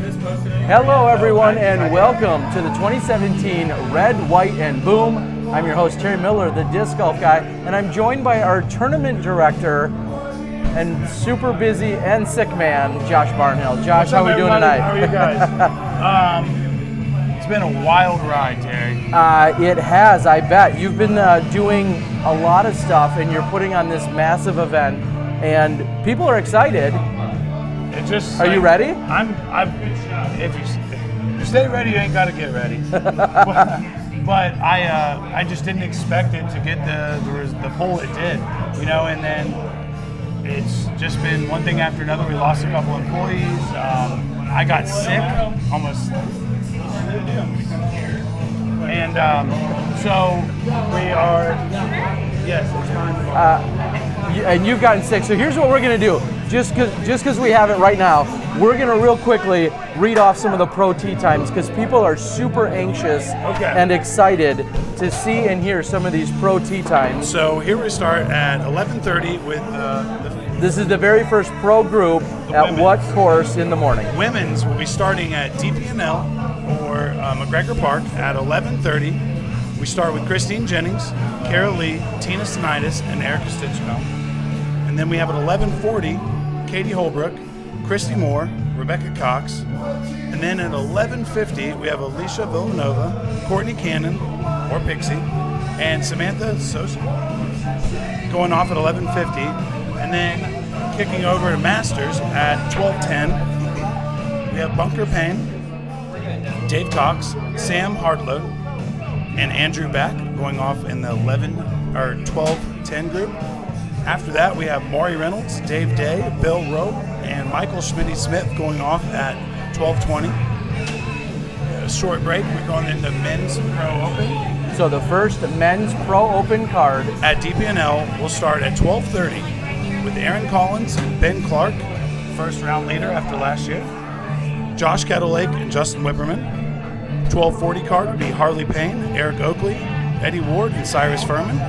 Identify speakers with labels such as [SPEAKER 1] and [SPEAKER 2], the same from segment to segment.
[SPEAKER 1] Hello everyone and welcome to the 2017 Red, White, and Boom. I'm your host Terry Miller, the disc golf guy, and I'm joined by our tournament director and super busy and sick man, Josh Barnhill. Josh, how are we doing tonight?
[SPEAKER 2] How are you guys? It's been a wild ride, Terry.
[SPEAKER 1] It has, I bet. You've been doing a lot of stuff and you're putting on this massive event and people are excited. Are you ready?
[SPEAKER 2] If you stay ready, you ain't got to get ready. but I just didn't expect it to get the pull it did, you know. And then it's just been one thing after another. We lost a couple employees. I got sick almost, and so we are. Yes, it's fine.
[SPEAKER 1] And you've gotten sick. So here's what we're going to do. Just because we have it right now, we're going to real quickly read off some of the pro tee times because people are super anxious and excited to see and hear some of these pro tee times.
[SPEAKER 2] So here we start at 11:30 with
[SPEAKER 1] This is the very first pro group at women. What course in the morning?
[SPEAKER 2] Women's will be starting at DPNL or McGregor Park at 11:30. We start with Christine Jennings, Carol Lee, Tina Sinitis, and Erica Stitchwell. And then we have at 11:40, Katie Holbrook, Christy Moore, Rebecca Cox. And then at 11:50, we have Alicia Villanova, Courtney Cannon, or Pixie, and Samantha Sosa going off at 11:50. And then kicking over to Masters at 12:10, we have Bunker Payne, Dave Cox, Sam Hartlow, and Andrew Back going off in the 12:10 group. After that, we have Maury Reynolds, Dave Day, Bill Rowe, and Michael Schmitty-Smith going off at 12:20. A short break, we're going into Men's Pro Open.
[SPEAKER 1] So the first Men's Pro Open card
[SPEAKER 2] at DPNL will start at 12:30 with Aaron Collins and Ben Clark, first round leader after last year, Josh Kettlelake and Justin Whipperman. 12:40 card would be Harley Payne, Eric Oakley, Eddie Ward, and Cyrus Furman.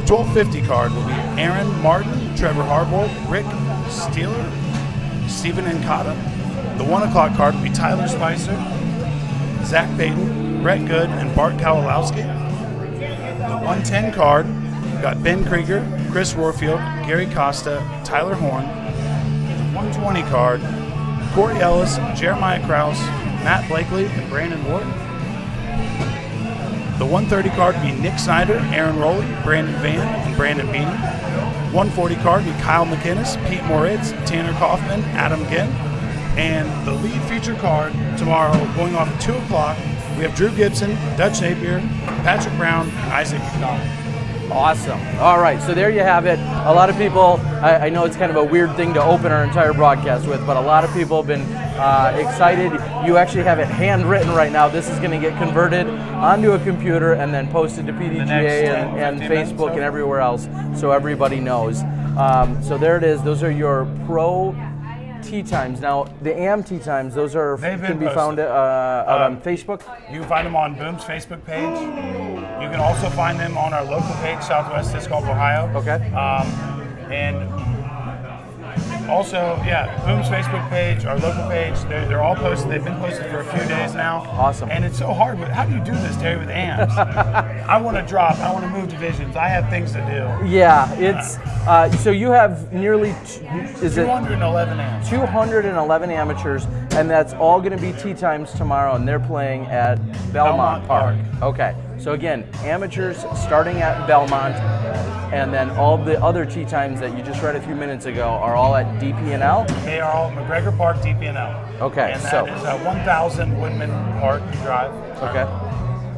[SPEAKER 2] 12:50 card will be Aaron Martin, Trevor Harbour, Rick Steeler, Stephen Nkata. The 1 o'clock card will be Tyler Spicer, Zach Payton, Brett Good, and Bart Kowalowski. The 110 card, we've got Ben Krieger, Chris Warfield, Gary Costa, Tyler Horn. The 120 card, Corey Ellis, Jeremiah Krause, Matt Blakely, and Brandon Ward. The 130 card would be Nick Snyder, Aaron Rowley, Brandon Van, and Brandon Beanie. 140 card would be Kyle McInnes, Pete Moritz, Tanner Kaufman, Adam Ginn. And the lead feature card tomorrow, going off at 2 o'clock, we have Drew Gibson, Dutch Napier, Patrick Brown, and Isaac McDonald.
[SPEAKER 1] Awesome. All right, so there you have it. A lot of people, I know it's kind of a weird thing to open our entire broadcast with, but a lot of people have been excited. You actually have it handwritten right now. This is going to get converted onto a computer and then posted to PDGA and Facebook and everywhere else so everybody knows. So there it is. Those are your pro tee times. Now, the AM tee times, those can be found out on Facebook?
[SPEAKER 2] You can find them on Boom's Facebook page. You can also find them on our local page, Southwest Disc Golf Ohio.
[SPEAKER 1] Okay.
[SPEAKER 2] And also, Boom's Facebook page, our local page, they're all posted. They've been posted for a few days now.
[SPEAKER 1] Awesome.
[SPEAKER 2] And it's so hard. How do you do this, Terry, with AMs? I want to drop. I want to move divisions. I have things to do.
[SPEAKER 1] Yeah, it's so you have nearly
[SPEAKER 2] 211 AMs.
[SPEAKER 1] 211 amateurs, and that's all going to be tee times tomorrow, and they're playing at Belmont Park. Okay. So again, amateurs starting at Belmont, and then all the other tee times that you just read a few minutes ago are all at DPNL?
[SPEAKER 2] They are all McGregor Park, DPNL.
[SPEAKER 1] Okay,
[SPEAKER 2] and that is 1,000 Woodman Park Drive.
[SPEAKER 1] Okay.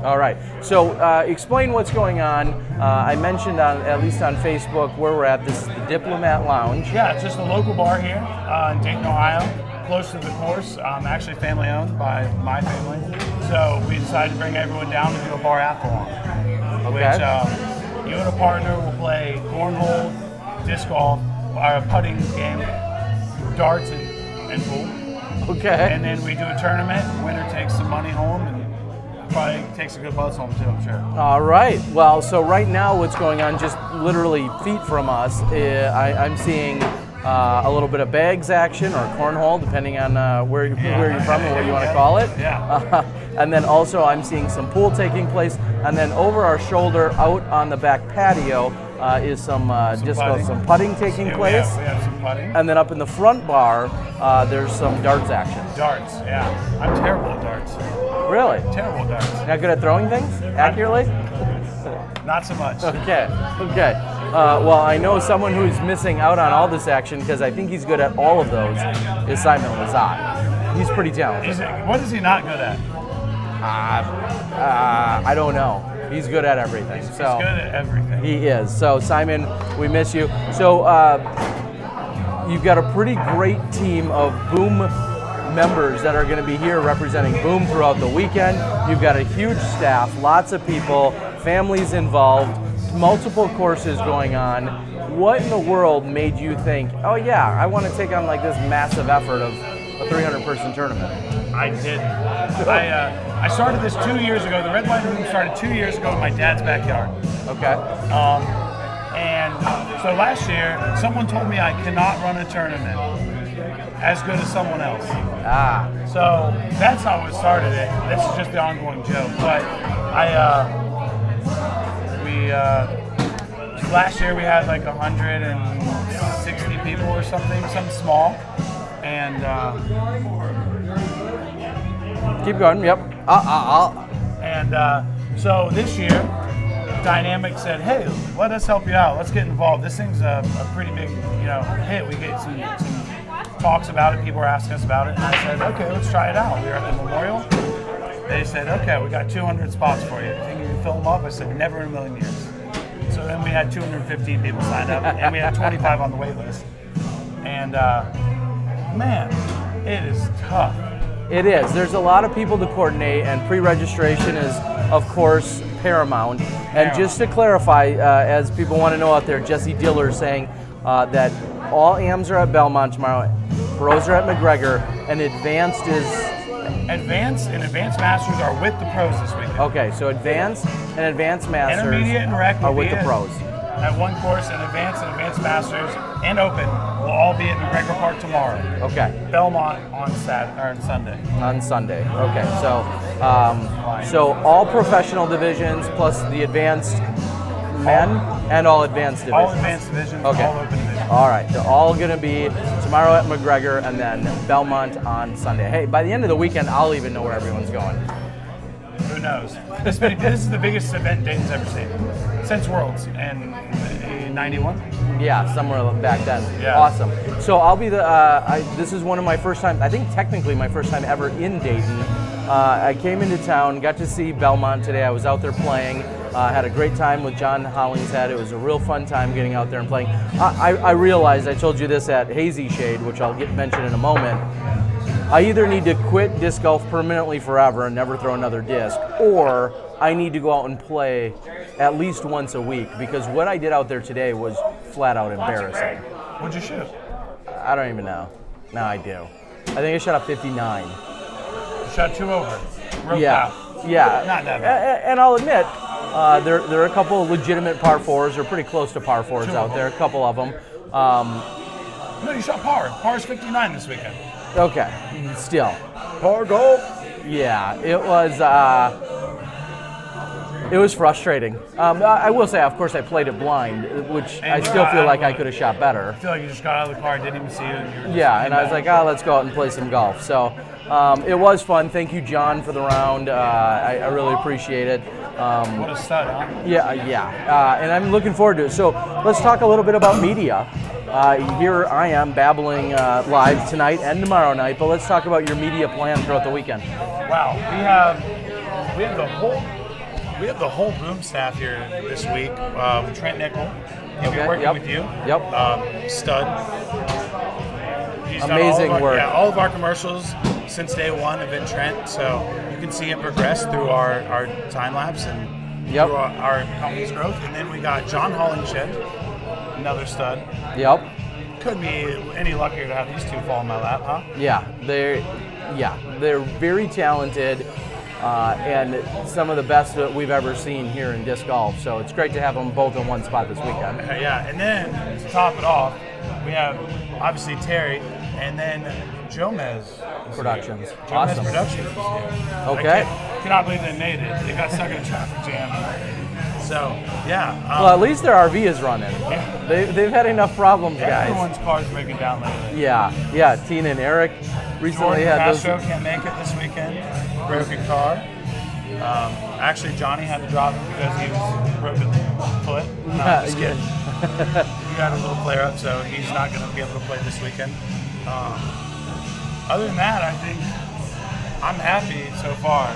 [SPEAKER 1] All right. So explain what's going on. I mentioned at least on Facebook where we're at. This is the Diplomat Lounge.
[SPEAKER 2] Yeah, it's just a local bar here in Dayton, Ohio, close to the course. Actually family owned by my family. So we decided to bring everyone down to do a bar athlon.
[SPEAKER 1] Okay.
[SPEAKER 2] Which you and a partner will play cornhole, disc golf, our putting game, darts, and pool.
[SPEAKER 1] Okay.
[SPEAKER 2] And then we do a tournament. Winner takes some money home and probably takes a good buzz home too, I'm sure.
[SPEAKER 1] All right. Well, so right now what's going on, just literally feet from us, I'm seeing a little bit of bags action or cornhole, depending on where you're from and what you want to call it.
[SPEAKER 2] Yeah.
[SPEAKER 1] And then also I'm seeing some pool taking place. And then over our shoulder, out on the back patio, is some putting taking place.
[SPEAKER 2] Yeah, we have some putting.
[SPEAKER 1] And then up in the front bar, there's some darts action.
[SPEAKER 2] Darts, yeah. I'm terrible at darts.
[SPEAKER 1] Really?
[SPEAKER 2] Terrible at darts.
[SPEAKER 1] Not good at throwing things accurately?
[SPEAKER 2] Not so much.
[SPEAKER 1] Okay. Well, I know someone who's missing out on all this action because I think he's good at all of those is Simon Lazat. He's pretty talented.
[SPEAKER 2] What is he not good at?
[SPEAKER 1] I don't know. He's good at everything.
[SPEAKER 2] He's good at everything.
[SPEAKER 1] He is. So Simon, we miss you. So you've got a pretty great team of Booom members that are going to be here representing Booom throughout the weekend. You've got a huge staff, lots of people, families involved, multiple courses going on. What in the world made you think, oh yeah, I want to take on like this massive effort of a 300-person tournament?
[SPEAKER 2] I did. I started this 2 years ago. The Red Line Booom started 2 years ago in my dad's backyard.
[SPEAKER 1] Okay.
[SPEAKER 2] And so last year, someone told me I cannot run a tournament as good as someone else. So that's how it started. This is just the ongoing joke. But last year we had like 160 people or something small, and
[SPEAKER 1] keep going. Yep.
[SPEAKER 2] And so this year, Dynamic said, "Hey, let us help you out. Let's get involved. This thing's a pretty big, hit. We get some talks about it. People are asking us about it." And I said, "Okay, let's try it out." We were at the memorial. They said, "Okay, we got 200 spots for you. Think you can fill them up?" I said, "Never in a million years." So then we had 215 people signed up, and we had 25 on the wait list. And man, it is tough.
[SPEAKER 1] It is. There's a lot of people to coordinate, and pre-registration is, of course, paramount. And just to clarify, as people want to know out there, Jesse Diller is saying that all AMs are at Belmont tomorrow, pros are at McGregor, and advanced is...
[SPEAKER 2] Advanced and Advanced Masters are with the pros this weekend.
[SPEAKER 1] Okay, so Advanced and Advanced Masters
[SPEAKER 2] Intermediate and Rec
[SPEAKER 1] are with the pros.
[SPEAKER 2] At one course, and Advanced Masters and Open will all be at McGregor Park tomorrow.
[SPEAKER 1] Okay.
[SPEAKER 2] Belmont on Sunday.
[SPEAKER 1] On Sunday. Okay. So, so all professional divisions plus the advanced men and all advanced divisions.
[SPEAKER 2] All advanced divisions.
[SPEAKER 1] Okay.
[SPEAKER 2] All open divisions.
[SPEAKER 1] All right. They're all going to be tomorrow at McGregor and then Belmont on Sunday. Hey, by the end of the weekend, I'll even know where everyone's going.
[SPEAKER 2] Who knows? This is the biggest event Dayton's ever seen since Worlds in 91.
[SPEAKER 1] Yeah, somewhere back then.
[SPEAKER 2] Yeah.
[SPEAKER 1] Awesome. So I'll be this is one of my first time, I think technically my first time ever in Dayton. I came into town, got to see Belmont today. I was out there playing, had a great time with John Hollingshead. It was a real fun time getting out there and playing. I realized, I told you this at Hazy Shade, which I'll mention in a moment, I either need to quit disc golf permanently forever and never throw another disc, or I need to go out and play at least once a week, because what I did out there today was flat out embarrassing.
[SPEAKER 2] What'd you shoot?
[SPEAKER 1] I don't even know. No, I do. I think I shot a 59.
[SPEAKER 2] You shot 2 over.
[SPEAKER 1] Yeah.
[SPEAKER 2] Not that bad.
[SPEAKER 1] And I'll admit, there are a couple of legitimate par 4s, or pretty close to par 4s out there, a couple of them.
[SPEAKER 2] No, you shot par. Par's 59 this weekend.
[SPEAKER 1] Okay, still.
[SPEAKER 2] Par golf?
[SPEAKER 1] Yeah, it was frustrating. I will say, of course, I played it blind, which I still feel like I could have shot better.
[SPEAKER 2] I feel like you just got out of the car, didn't even see it.
[SPEAKER 1] Yeah, and I was like, let's go out and play some golf. So it was fun. Thank you, John, for the round. I really appreciate it.
[SPEAKER 2] What a stud, huh?
[SPEAKER 1] Yeah. And I'm looking forward to it. So let's talk a little bit about media. Here I am babbling live tonight and tomorrow night, but let's talk about your media plan throughout the weekend.
[SPEAKER 2] Wow, we have the whole Booom staff here this week. Trent Nickel, he'll be working with you.
[SPEAKER 1] Yep.
[SPEAKER 2] Stud. He's
[SPEAKER 1] amazing work.
[SPEAKER 2] Yeah, all of our commercials since day one have been Trent, so you can see him progress through our time lapse and through our company's growth. And then we got John Hollingshead, another stud.
[SPEAKER 1] Yep.
[SPEAKER 2] Couldn't be any luckier to have these two fall in my lap, huh?
[SPEAKER 1] Yeah, they're very talented and some of the best that we've ever seen here in disc golf. So it's great to have them both in one spot this weekend.
[SPEAKER 2] Yeah, and then to top it off, we have obviously Terry, and then Jomez
[SPEAKER 1] Productions.
[SPEAKER 2] Jomez
[SPEAKER 1] Awesome.
[SPEAKER 2] Productions is here.
[SPEAKER 1] Okay.
[SPEAKER 2] I cannot believe they made it. They got stuck in a traffic jam. So, yeah.
[SPEAKER 1] Well, at least their RV is running.
[SPEAKER 2] Yeah.
[SPEAKER 1] They've had enough problems, guys.
[SPEAKER 2] Everyone's car's breaking down lately.
[SPEAKER 1] Yeah. Tina and Eric recently
[SPEAKER 2] Jordan
[SPEAKER 1] had those.
[SPEAKER 2] Castro can't make it this weekend. Broken car. Actually, Johnny had to drop it because he was broken foot. No, I'm just kidding. He got a little flare up, so he's not going to be able to play this weekend. Other than that, I think I'm happy so far.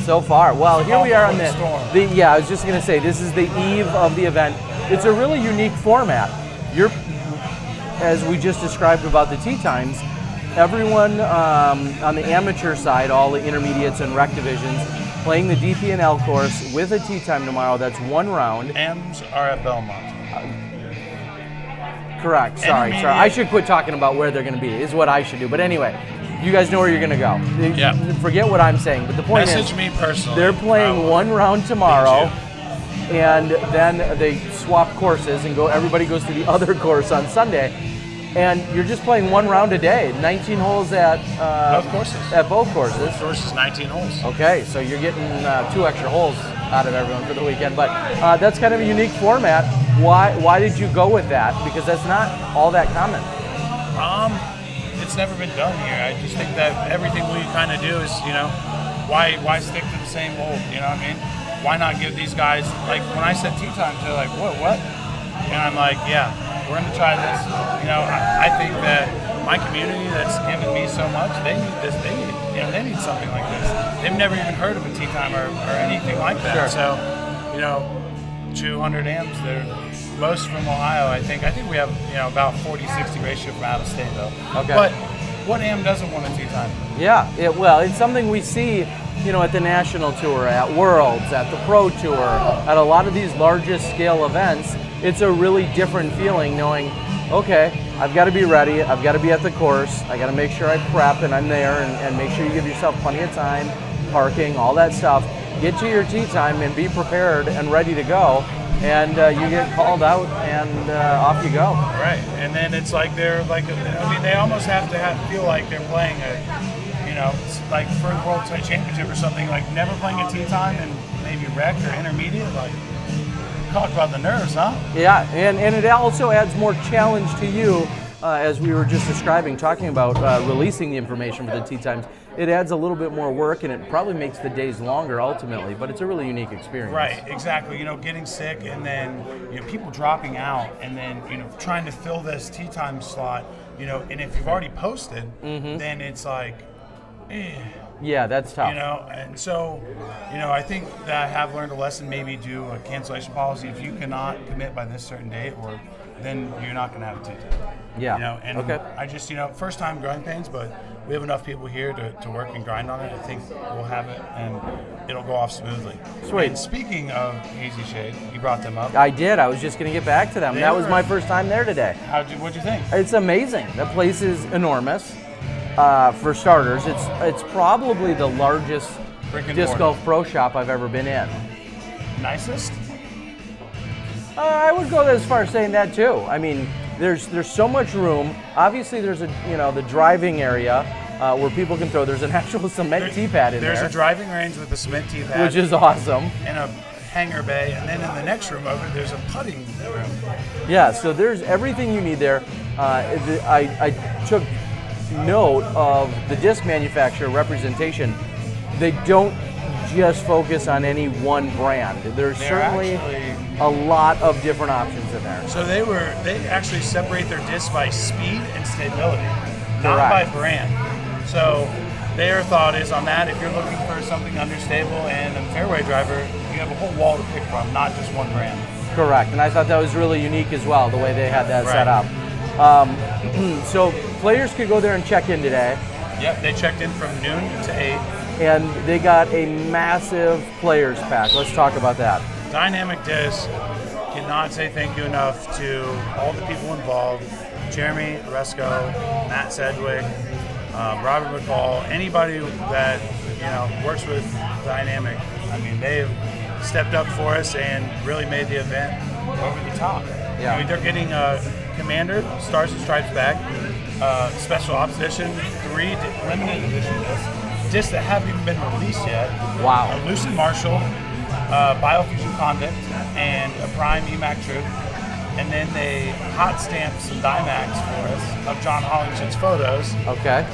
[SPEAKER 1] So far. Well, here we are on
[SPEAKER 2] Storm.
[SPEAKER 1] yeah, I was just going to say, this is the eve of the event. It's a really unique format. As we just described about the tee times, everyone on the amateur side, all the intermediates and rec divisions, playing the DP&L course with a tee time tomorrow. That's one round.
[SPEAKER 2] AMs are at Belmont.
[SPEAKER 1] Correct. Sorry. I should quit talking about where they're going to be, is what I should do. But anyway, you guys know where you're going to go.
[SPEAKER 2] Yeah.
[SPEAKER 1] Forget what I'm saying. But the point
[SPEAKER 2] Message
[SPEAKER 1] is,
[SPEAKER 2] me personally.
[SPEAKER 1] they're playing one round tomorrow, and then they swap courses and everybody goes to the other course on Sunday. And you're just playing one round a day, 19 holes at
[SPEAKER 2] both courses.
[SPEAKER 1] At both courses.
[SPEAKER 2] Both courses, 19 holes.
[SPEAKER 1] Okay, so you're getting 2 extra holes out of everyone for the weekend. But that's kind of a unique format. Why did you go with that? Because that's not all that common.
[SPEAKER 2] It's never been done here. I just think that everything we kind of do is, why stick to the same old? You know what I mean? Why not give these guys, like when I said tee times, they're like, what? And I'm like, yeah. We're going to try this. I think that my community that's given me so much, they need this. They need something like this. They've never even heard of a tee time or anything like that.
[SPEAKER 1] Sure.
[SPEAKER 2] So, 200 AMs. They're most from Ohio. I think we have about 40-60 ratio from out of state though.
[SPEAKER 1] Okay.
[SPEAKER 2] But what AM doesn't want a tee time?
[SPEAKER 1] Yeah. It's something we see. At the national tour, at Worlds, at the Pro Tour, at a lot of these largest scale events. It's a really different feeling knowing, okay, I've got to be ready, I've got to be at the course, I got to make sure I prep and I'm there and make sure you give yourself plenty of time, parking, all that stuff. Get to your tee time and be prepared and ready to go, and you get called out and off you go.
[SPEAKER 2] Right, and then it's like they're like, they almost have to feel like they're playing like for the World Championship or something, like never playing a tee time and maybe rec or intermediate, like. Talk about the nerves, huh?
[SPEAKER 1] Yeah, and it also adds more challenge to you, as we were just describing, talking about releasing the information for the tee times. It adds a little bit more work, and it probably makes the days longer ultimately, but it's a really unique experience.
[SPEAKER 2] Right, exactly. Getting sick, and then people dropping out, and then trying to fill this tee time slot. And if you've already posted, then it's like,
[SPEAKER 1] Yeah, that's tough.
[SPEAKER 2] And so, I think that I have learned a lesson. Maybe do a cancellation policy. If you cannot commit by this certain date, or then you're not going to have a tee time.
[SPEAKER 1] Yeah.
[SPEAKER 2] And
[SPEAKER 1] okay.
[SPEAKER 2] I just, first time growing pains, but we have enough people here to work and grind on it. I think we'll have it, and it'll go off smoothly.
[SPEAKER 1] Sweet.
[SPEAKER 2] And speaking of Hazy Shade, you brought them up.
[SPEAKER 1] I did. I was just going to get back to them. That was my first time there today.
[SPEAKER 2] What'd you think?
[SPEAKER 1] It's amazing. The place is enormous. For starters, it's probably the largest disc golf pro shop I've ever been in.
[SPEAKER 2] Nicest?
[SPEAKER 1] I would go as far as saying that too. I mean, there's so much room. Obviously, there's the driving area where people can throw. There's an actual cement tee pad in there.
[SPEAKER 2] There's a driving range with a cement tee pad,
[SPEAKER 1] which is awesome.
[SPEAKER 2] And a hangar bay, and then in the next room over, there's a putting room.
[SPEAKER 1] Yeah, so there's everything you need there. I took note of the disc manufacturer representation. They don't just focus on any one brand. There's certainly a lot of different options in there.
[SPEAKER 2] So they actually separate their discs by speed and stability, not by brand. So their thought is on that, if you're looking for something understable and a fairway driver, you have a whole wall to pick from, not just one brand.
[SPEAKER 1] Correct, and I thought that was really unique as well, the way they had that set up. So players could go there and check in today.
[SPEAKER 2] Yep, they checked in from noon to 8.
[SPEAKER 1] And they got a massive players pack. Let's talk about that.
[SPEAKER 2] Dynamic Disc, cannot say thank you enough to all the people involved. Jeremy Resco, Matt Sedgwick, Robert McCall, anybody that works with Dynamic. I mean, they've stepped up for us and really made the event over the top.
[SPEAKER 1] Yeah.
[SPEAKER 2] I mean, they're getting a Commander, Stars and Stripes bag, Special Ops Edition, 3 limited edition discs that haven't even been released yet.
[SPEAKER 1] Wow.
[SPEAKER 2] A Lucid Marshall, Biofusion Convict, and a Prime EMAC Truth. And then they hot stamped some Dimax for us of John Hollington's photos.
[SPEAKER 1] Okay.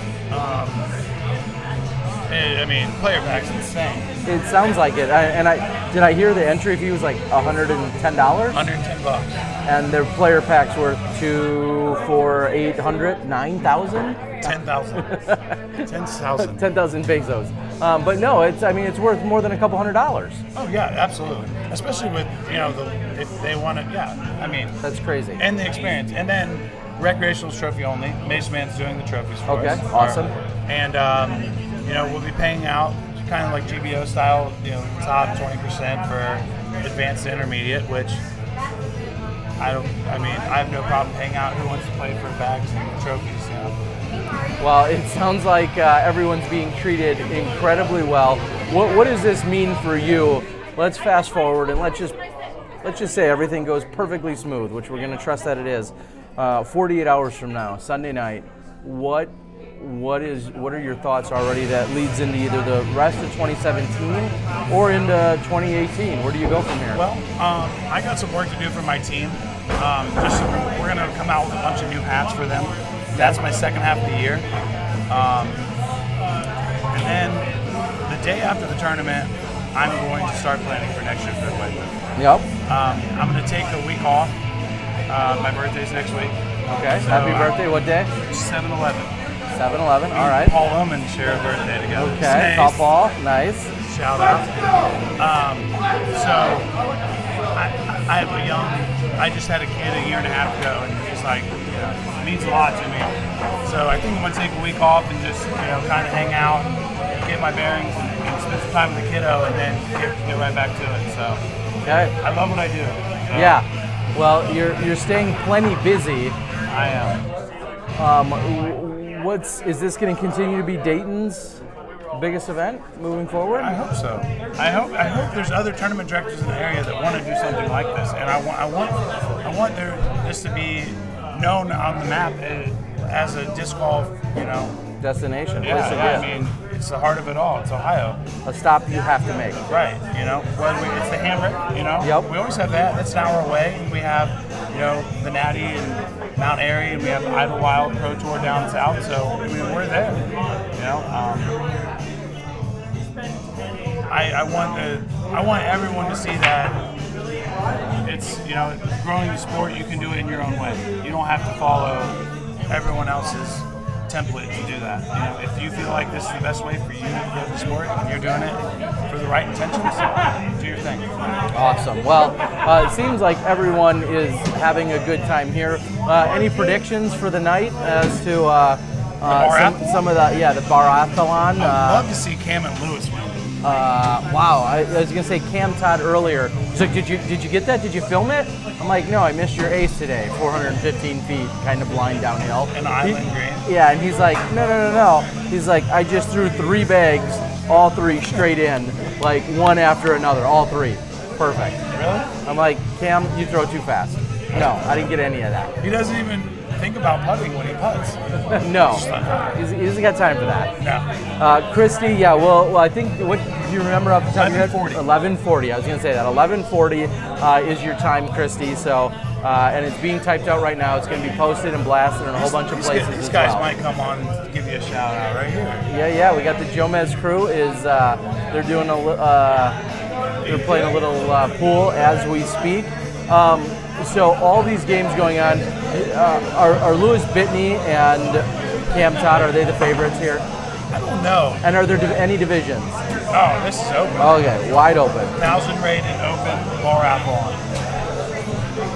[SPEAKER 2] I mean, player pack's insane.
[SPEAKER 1] It sounds like it. Did I hear the entry fee was like $110?
[SPEAKER 2] $110.
[SPEAKER 1] And their player packs were 2, 4, 800, 9,000?
[SPEAKER 2] 10,000. 10,000.
[SPEAKER 1] 10,000 pesos. But no, it's worth more than a couple $100.
[SPEAKER 2] Oh yeah, absolutely. Especially with, if they want to, I mean.
[SPEAKER 1] That's crazy.
[SPEAKER 2] And the experience. And then recreational's trophy only. Mace Man's doing the trophies for us.
[SPEAKER 1] Okay, awesome.
[SPEAKER 2] And, we'll be paying out kind of like GBO style, top 20% for advanced to intermediate, which I have no problem paying out who wants to play for bags and trophies,
[SPEAKER 1] Well, it sounds like everyone's being treated incredibly well. What does this mean for you? Let's fast forward and let's just say everything goes perfectly smooth, which we're going to trust that it is. 48 hours from now, Sunday night, what are your thoughts already that leads into either the rest of 2017 or into 2018? Where do you go from here?
[SPEAKER 2] Well, I got some work to do for my team. We're going to come out with a bunch of new hats for them. That's my second half of the year. And then the day after the tournament, I'm going to start planning for next year's Red Wave.
[SPEAKER 1] Yep.
[SPEAKER 2] I'm going to take a week off. My birthday's next week.
[SPEAKER 1] Okay. So happy birthday. What day?
[SPEAKER 2] 7/11.
[SPEAKER 1] 7/11. All right.
[SPEAKER 2] Paul Oman share a birthday together.
[SPEAKER 1] Okay. Top Paul. Nice.
[SPEAKER 2] Shout out. So I have I just had a kid a year and a half ago, and it's like, it means a lot to me. So I think I'm gonna take a week off and just, kind of hang out, get my bearings, and spend some time with the kiddo, and then get right back to it. So
[SPEAKER 1] okay.
[SPEAKER 2] I love what I do.
[SPEAKER 1] Yeah. Well, you're staying plenty busy.
[SPEAKER 2] I am.
[SPEAKER 1] Is this going to continue to be Dayton's biggest event moving forward?
[SPEAKER 2] I hope so. I hope there's other tournament directors in the area that want to do something like this, and I want this to be known on the map as a disc golf,
[SPEAKER 1] destination.
[SPEAKER 2] Yeah, I mean, it's the heart of it all. It's Ohio.
[SPEAKER 1] A stop you have to make.
[SPEAKER 2] Right. It's the Hamlet.
[SPEAKER 1] Yep.
[SPEAKER 2] We always have that. That's an hour away. And we have, the Natty and Mount Airy, and we have the Idlewild Pro Tour down south. So we're there. I want everyone to see that it's growing the sport. You can do it in your own way. You don't have to follow everyone else's template to do that. If you feel like this is the best way for you to grow the sport and you're doing it for the right intentions, do your thing.
[SPEAKER 1] Awesome. Well, it seems like everyone is having a good time here. Any predictions for the night as to some of the barathlon?
[SPEAKER 2] I'd love to see Cam and Lewis win.
[SPEAKER 1] Wow, I was gonna say Cam Todd earlier. So did you get that? Did you film it? I'm like, no, I missed your ace today, 415 feet, kind of blind downhill.
[SPEAKER 2] An island green.
[SPEAKER 1] Yeah, and he's like, no. He's like, I just threw 3 bags, all 3 straight in, like one after another, all 3. Perfect.
[SPEAKER 2] Really?
[SPEAKER 1] I'm like, Cam, you throw too fast. No, I didn't get any of that.
[SPEAKER 2] He doesn't even think about putting when he puts.
[SPEAKER 1] No, he hasn't got time for that.
[SPEAKER 2] No.
[SPEAKER 1] Christy, yeah, well, I think, what do you remember off the top of your head?
[SPEAKER 2] 11:40.
[SPEAKER 1] 11:40, I was going to say that. 11:40 is your time, Christy, so, and it's being typed out right now. It's going to be posted and blasted in a whole bunch of places
[SPEAKER 2] These
[SPEAKER 1] as
[SPEAKER 2] guys
[SPEAKER 1] well.
[SPEAKER 2] might come on and give you a shout out right here.
[SPEAKER 1] Yeah, we got the Jomez crew they're doing they're playing a little pool as we speak. So all these games going on, are Lewis Bitney and Cam Todd, are they the favorites here?
[SPEAKER 2] I don't know.
[SPEAKER 1] And are there any divisions?
[SPEAKER 2] Oh, this is open.
[SPEAKER 1] Okay, wide open.
[SPEAKER 2] 1,000 rated, open, bar apple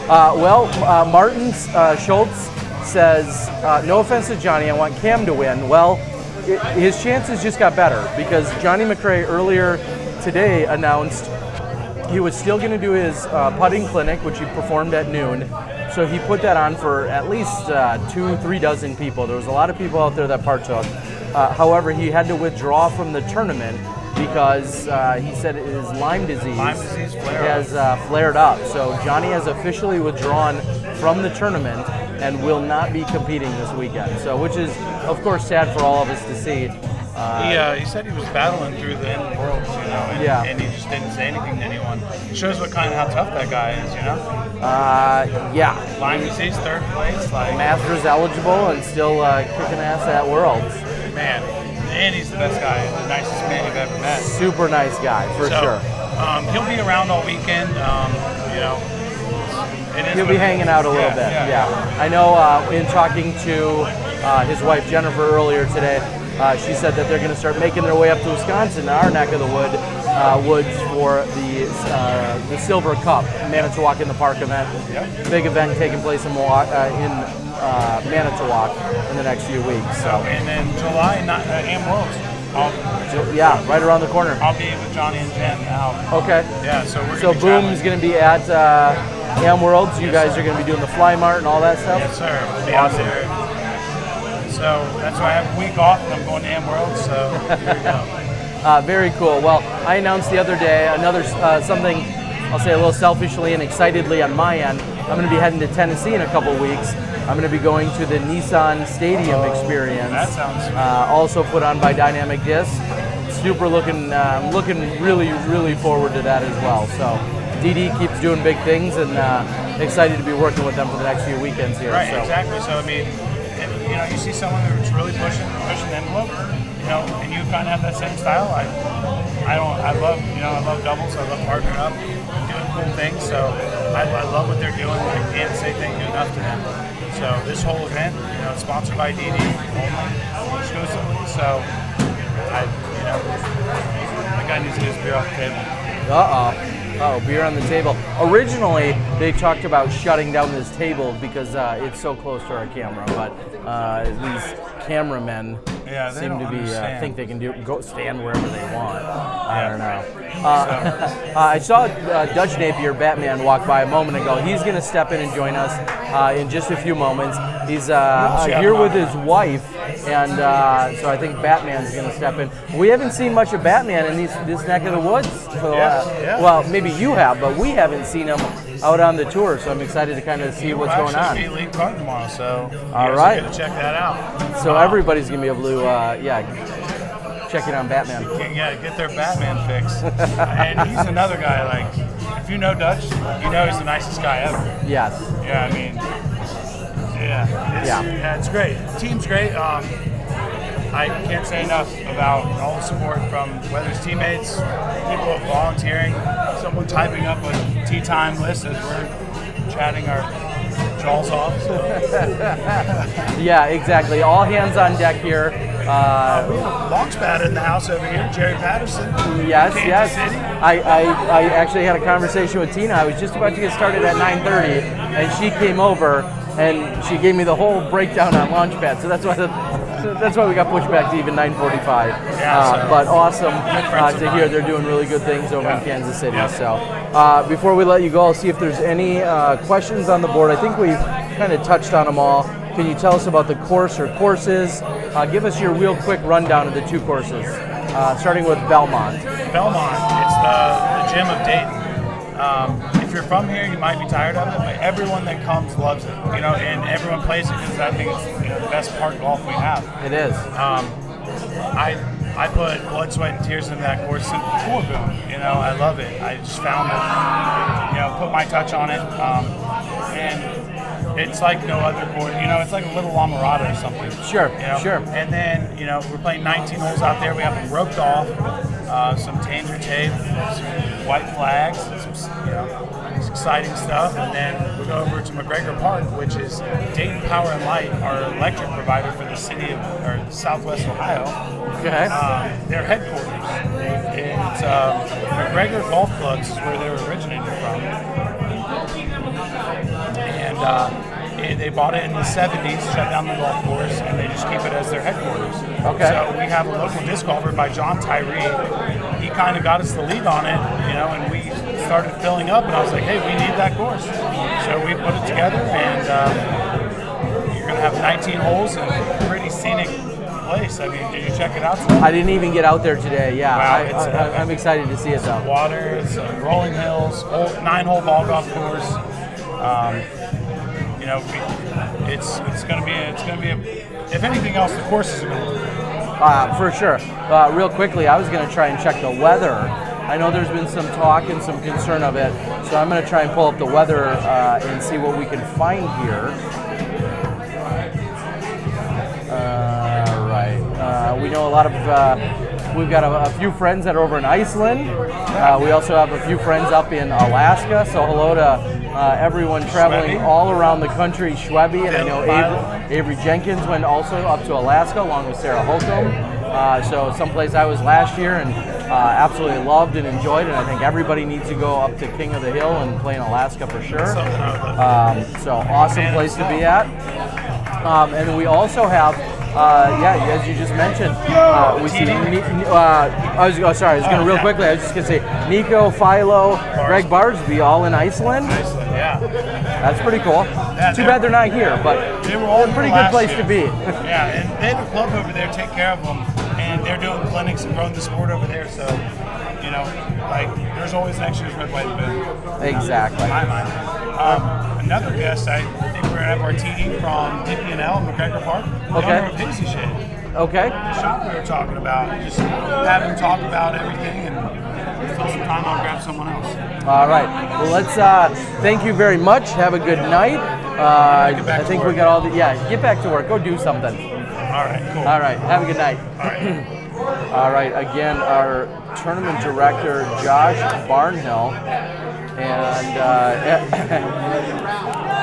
[SPEAKER 2] on.
[SPEAKER 1] Martin Schultz says, no offense to Johnny, I want Cam to win. Well, his chances just got better because Johnny McRae earlier today announced he was still going to do his putting clinic, which he performed at noon. So he put that on for at least 2-3 dozen people. There was a lot of people out there that partook. However, he had to withdraw from the tournament because he said his Lyme disease has flared up. So Johnny has officially withdrawn from the tournament. and will not be competing this weekend. So, which is, of course, sad for all of us to see.
[SPEAKER 2] He said he was battling through the end of the world, and he just didn't say anything to anyone. It shows how tough that guy is,
[SPEAKER 1] Yeah.
[SPEAKER 2] Line sees third place,
[SPEAKER 1] Masters eligible and still kicking ass at Worlds.
[SPEAKER 2] Man, and he's the best guy, the nicest man you've ever met.
[SPEAKER 1] Super nice guy, for sure.
[SPEAKER 2] He'll be around all weekend,
[SPEAKER 1] He'll be hanging out a little bit, yeah. I know in talking to his wife Jennifer earlier today, she said that they're going to start making their way up to Wisconsin, our neck of the woods, for the Silver Cup, Manitowoc in the Park event. Yep. Big event taking place in Manitowoc in the next few weeks. So.
[SPEAKER 2] And then July, Am Worlds.
[SPEAKER 1] Right around the corner.
[SPEAKER 2] I'll be with Johnny and Jen out.
[SPEAKER 1] Okay.
[SPEAKER 2] Yeah, so
[SPEAKER 1] Boom's going to be at Am Worlds. You guys are going to be doing the Fly Mart and all that stuff?
[SPEAKER 2] Yes, sir. We'll be out there. So that's why I have a week off and I'm going to Am Worlds, so here we go.
[SPEAKER 1] Very cool. Well, I announced the other day another something, I'll say a little selfishly and excitedly on my end. I'm going to be heading to Tennessee in a couple weeks. I'm going to be going to the Nissan Stadium experience.
[SPEAKER 2] That sounds sweet.
[SPEAKER 1] Also put on by Dynamic Disc. Super looking really forward to that as well. So DD keeps doing big things, and excited to be working with them for the next few weekends here.
[SPEAKER 2] Right, exactly. So I mean, you see someone that's really pushing the envelope, and you kind of have that same style. I love doubles. I love partnering up, doing cool things. So I love what they're doing. I can't say thank you enough to them. So this whole event, sponsored by DD only, exclusively. So that guy needs to get his beer off the table.
[SPEAKER 1] Beer on the table. Originally, they talked about shutting down this table because it's so close to our camera, but these cameramen seem to be think they can go stand wherever they want. I don't know. I saw Dutch Napier, Batman, walk by a moment ago. He's going to step in and join us in just a few moments. He's here with his wife, and so I think Batman's going to step in. We haven't seen much of Batman in this neck of the woods for the last. Well, maybe you have, but we haven't seen him out on the tour, so I'm excited to kind of see what's going on.
[SPEAKER 2] We'll actually be lead card tomorrow, so
[SPEAKER 1] all right,
[SPEAKER 2] get to check that out.
[SPEAKER 1] So everybody's going to be able to, check in on Batman.
[SPEAKER 2] Get their Batman fix. And he's another guy, if you know Dutch, he's the nicest guy ever.
[SPEAKER 1] Yes.
[SPEAKER 2] Yeah, I mean, it's great. The team's great. I can't say enough about all the support from whether it's teammates, people volunteering, someone typing up a tea time list as we're chatting our jaws off. So.
[SPEAKER 1] Yeah, exactly. All hands on deck here.
[SPEAKER 2] We have Launchpad in the house over here, Jerry Patterson.
[SPEAKER 1] Yes.
[SPEAKER 2] City.
[SPEAKER 1] I actually had a conversation with Tina. I was just about to get started at 9:30, and she came over and she gave me the whole breakdown on Launchpad. So that's why we got pushed back to even 9:45. But awesome to hear they're doing really good things over in Kansas City. Yeah. So before we let you go, I'll see if there's any questions on the board. I think we've kind of touched on them all. Can you tell us about the course or courses? Give us your real quick rundown of the two courses, starting with Belmont.
[SPEAKER 2] Belmont, it's the gym of Dayton. If you're from here, you might be tired of it, but everyone that comes loves it. And everyone plays it because I think it's the best park golf we have.
[SPEAKER 1] It is.
[SPEAKER 2] I put blood, sweat, and tears into that course before Booom. I love it. I just found it. Put my touch on it, and it's like no other course. It's like a little La Mirada or something.
[SPEAKER 1] Sure. Sure.
[SPEAKER 2] And then we're playing 19 holes out there. We have them roped off, some tanger tape, some white flags, some exciting stuff, and then we go over to McGregor Park, which is Dayton Power and Light, our electric provider for the city of Southwest Ohio.
[SPEAKER 1] Okay.
[SPEAKER 2] Their headquarters. It's McGregor Golf Clubs is where they were originated from, and they bought it in the 70s, shut down the golf course, and they just keep it as their headquarters.
[SPEAKER 1] Okay.
[SPEAKER 2] So we have a local disc golfer by John Tyree. He kind of got us the lead on it, and we started filling up, and I was like, hey, we need that course. So we put it together, and you're going to have 19 holes and a pretty scenic place. I mean, did you check it out today?
[SPEAKER 1] I didn't even get out there today, yeah.
[SPEAKER 2] Wow,
[SPEAKER 1] I'm excited to see it, though.
[SPEAKER 2] Water, it's rolling hills, 9-hole ball golf course. it's going to be if anything else, the courses are going to.
[SPEAKER 1] For sure. Real quickly, I was going to try and check the weather. I know there's been some talk and some concern of it, so I'm going to try and pull up the weather and see what we can find here. We know a lot of, we've got a few friends that are over in Iceland. We also have a few friends up in Alaska, so hello to everyone traveling all around the country. Schwebby, and I know Avery Jenkins went also up to Alaska along with Sarah Holcomb. So someplace I was last year and absolutely loved and enjoyed, and I think everybody needs to go up to King of the Hill and play in Alaska for sure. So awesome place to be at. And then we also have, as you just mentioned, we see. I was going to real quickly. I was just going to say Nico, Philo, Greg Barsby, all in Iceland.
[SPEAKER 2] Yeah,
[SPEAKER 1] that's pretty cool. Yeah, too bad they're not here, but
[SPEAKER 2] they were all
[SPEAKER 1] a pretty good place to be.
[SPEAKER 2] Yeah, and they have a club over there take care of them, and they're doing clinics and growing the sport over there. So, there's always next year's Red, White, and Blue.
[SPEAKER 1] Exactly.
[SPEAKER 2] In my mind. Another guest, I think we're going to have our TD from DP&L in McGregor Park, the owner of Hazy Shade.
[SPEAKER 1] Okay.
[SPEAKER 2] The shop we were talking about, just have him talk about everything and fill some time, I'll grab someone else.
[SPEAKER 1] All right. Well, let's thank you very much. Have a good night. I think we got all the, get back to work. Go do something.
[SPEAKER 2] All right, cool.
[SPEAKER 1] All right. Have a good night.
[SPEAKER 2] All right.
[SPEAKER 1] All right. Again, our tournament director, Josh Barnhill. And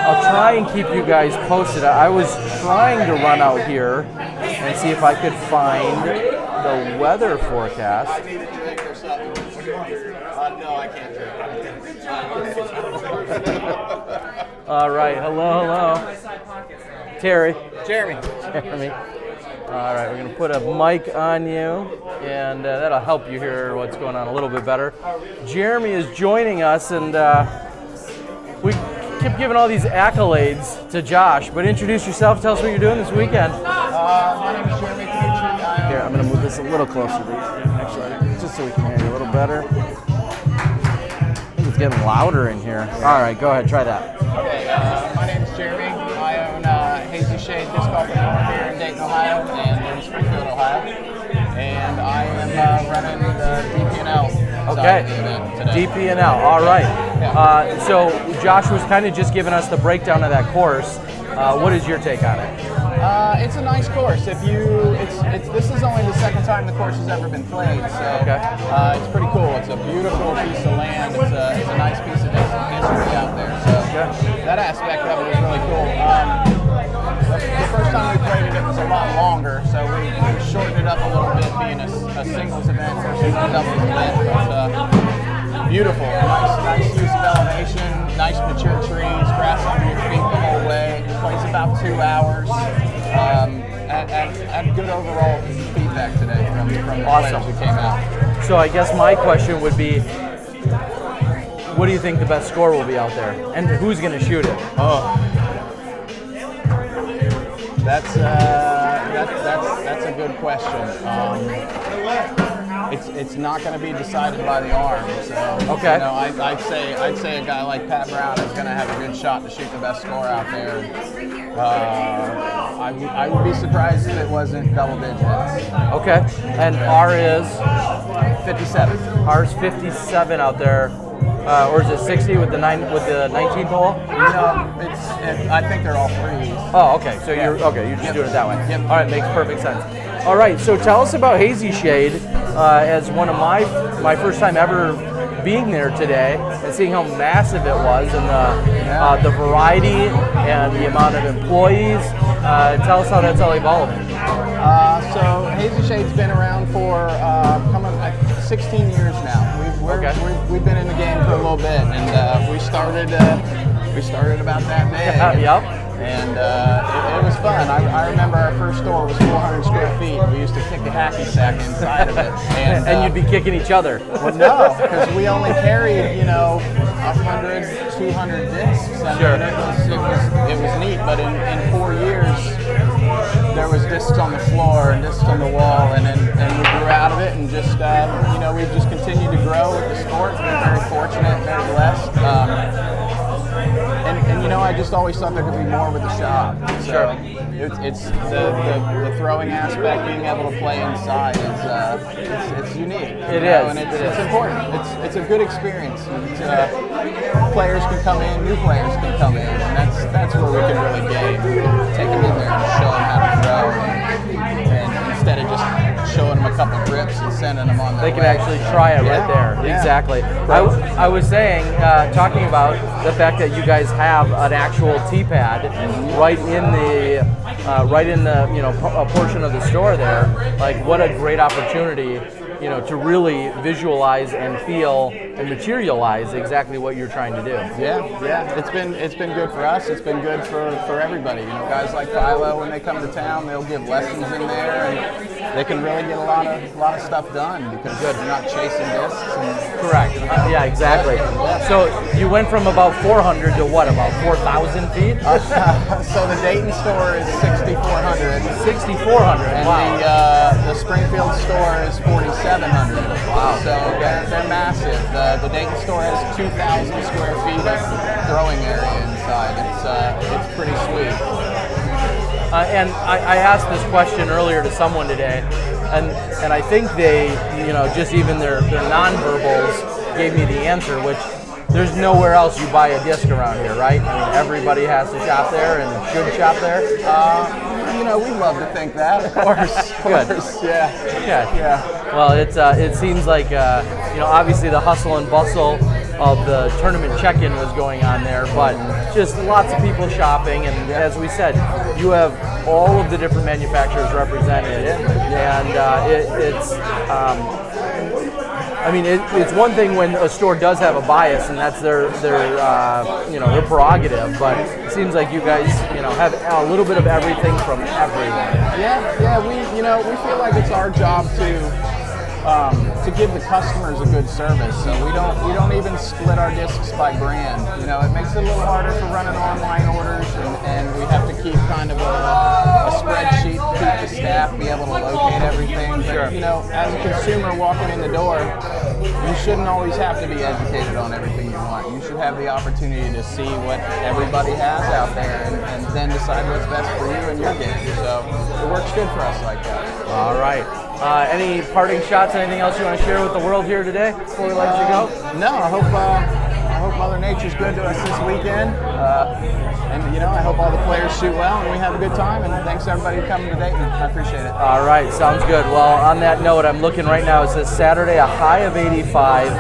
[SPEAKER 1] I'll try and keep you guys posted. I was trying to run out here and see if I could find the weather forecast.
[SPEAKER 3] No, I can't drink.
[SPEAKER 1] All right, hello. Terry.
[SPEAKER 3] Jeremy.
[SPEAKER 1] All right, we're going to put a mic on you, and that'll help you hear what's going on a little bit better. Jeremy is joining us, and we keep giving all these accolades to Josh, but introduce yourself. Tell us what you're doing this weekend.
[SPEAKER 3] My name is Jeremy.
[SPEAKER 1] Here, I'm going to move this a little closer to you, actually, just so we can hear you a little better. I think it's getting louder in here. All right, go ahead, try that.
[SPEAKER 3] Okay, my name is Jeremy. I own Hazy Shade Disc Golf here in Dayton, Ohio, and in Springfield, Ohio. And I am running the DP&L side of the event today.
[SPEAKER 1] DP&L, all right.
[SPEAKER 3] Yeah.
[SPEAKER 1] So Josh was kind of just giving us the breakdown of that course. What is your take on it?
[SPEAKER 3] It's a nice course. This is only the second time the course has ever been played, so it's pretty cool. It's a beautiful piece of land. It's a nice piece of history out there. So that aspect of it is really cool. The first time we played it was a lot longer, so we shortened it up a little bit, being a singles event versus a doubles event. But beautiful, nice use of elevation, nice mature trees, grass under your feet the whole way. It plays about 2 hours. And good overall feedback today from the players who came out.
[SPEAKER 1] So I guess my question would be, what do you think the best score will be out there, and who's going to shoot it?
[SPEAKER 3] That's a good question. It's not going to be decided by the arm. So I'd say a guy like Pat Brown is going to have a good shot to shoot the best score out there. I would be surprised if it wasn't double digits.
[SPEAKER 1] Okay, and R is
[SPEAKER 3] 57.
[SPEAKER 1] R's 57 out there. Or is it 60 with the 19th hole?
[SPEAKER 3] I think they're all threes.
[SPEAKER 1] Oh, okay. So you're just doing it that way.
[SPEAKER 3] Yep.
[SPEAKER 1] All right, makes perfect sense. All right, so tell us about Hazy Shade as one of my first time ever being there today and seeing how massive it was and the variety and the amount of employees. Tell us how that's all evolved.
[SPEAKER 3] So Hazy Shade's been around for 16 years now. We've been in the game for a little bit, and we started about that big.
[SPEAKER 1] Yep.
[SPEAKER 3] And it was fun. I remember our first store was 400 square feet. We used to kick a hacky sack inside of it.
[SPEAKER 1] And you'd be kicking each other.
[SPEAKER 3] Well, no, because we only carried 100, 200 discs. I mean, it was neat. But in 4 years, there was discs on the floor and discs on the wall, and we grew out of it, and just we've just continued to grow with the sport. We've been very fortunate, very blessed. And And you know, I just always thought there could be more with the shop. So
[SPEAKER 1] Sure.
[SPEAKER 3] It's the throwing aspect, being able to play inside. It's unique.
[SPEAKER 1] It is.
[SPEAKER 3] And it's important. It's a good experience. Players can come in, new players can come in, and that's where we can really take them in there and show them how to throw, and instead of just showing them a couple grips and sending them on their
[SPEAKER 1] They can
[SPEAKER 3] way.
[SPEAKER 1] actually try it right there.
[SPEAKER 3] Yeah.
[SPEAKER 1] Exactly. I was saying, talking about the fact that you guys have an actual tee pad right in the you know, a portion of the store there. Like, what a great opportunity, you know, to really visualize and feel and materialize exactly what you're trying to do.
[SPEAKER 3] Yeah. It's been good for us. It's been good for everybody. You know, guys like Philo, when they come to town, they'll give lessons in there, and they can really get a lot of stuff done because they're not chasing discs.
[SPEAKER 1] Correct. Yeah, exactly. So you went from about 400 to what? About 4,000 feet?
[SPEAKER 3] So the Dayton store is 6,400.
[SPEAKER 1] 6,400.
[SPEAKER 3] And
[SPEAKER 1] Wow.
[SPEAKER 3] the Springfield store is 4,700. Wow. So they're massive. The Dayton store has 2,000 square feet of throwing area inside. It's pretty sweet.
[SPEAKER 1] And I asked this question earlier to someone today, and I think they, you know, just even their nonverbals gave me the answer, which there's nowhere else you buy a disc around here, right? I mean, everybody has to shop there and should shop there.
[SPEAKER 3] You know, we love to think that, of course.
[SPEAKER 1] Good.
[SPEAKER 3] Yeah.
[SPEAKER 1] Well, it seems like, you know, obviously the hustle and bustle of the tournament check-in was going on there, but just lots of people shopping, and as we said, you have all of the different manufacturers represented, and I mean, it's one thing when a store does have a bias, and that's their you know, their prerogative. But it seems like you guys, you know, have a little bit of everything from everywhere.
[SPEAKER 3] Yeah. We feel like it's our job to give the customers a good service. So we don't even split our discs by brand. You know, it makes it a little harder for running online orders, and we have to keep kind of a spreadsheet to keep the staff be able to locate everything. But, you know, as a consumer walking in the door, you shouldn't always have to be educated on everything you want. You should have the opportunity to see what everybody has out there and then decide what's best for you and your game. So it works good for us like that.
[SPEAKER 1] All right. Any parting shots? Anything else you want to share with the world here today before we let you go?
[SPEAKER 3] No, I hope Mother Nature's good to us this weekend. And, you know, I hope all the players shoot well and we have a good time. And thanks everybody for coming to Dayton. I appreciate it.
[SPEAKER 1] All right, sounds good. Well, on that note, I'm looking right now. It says Saturday, a high of 85,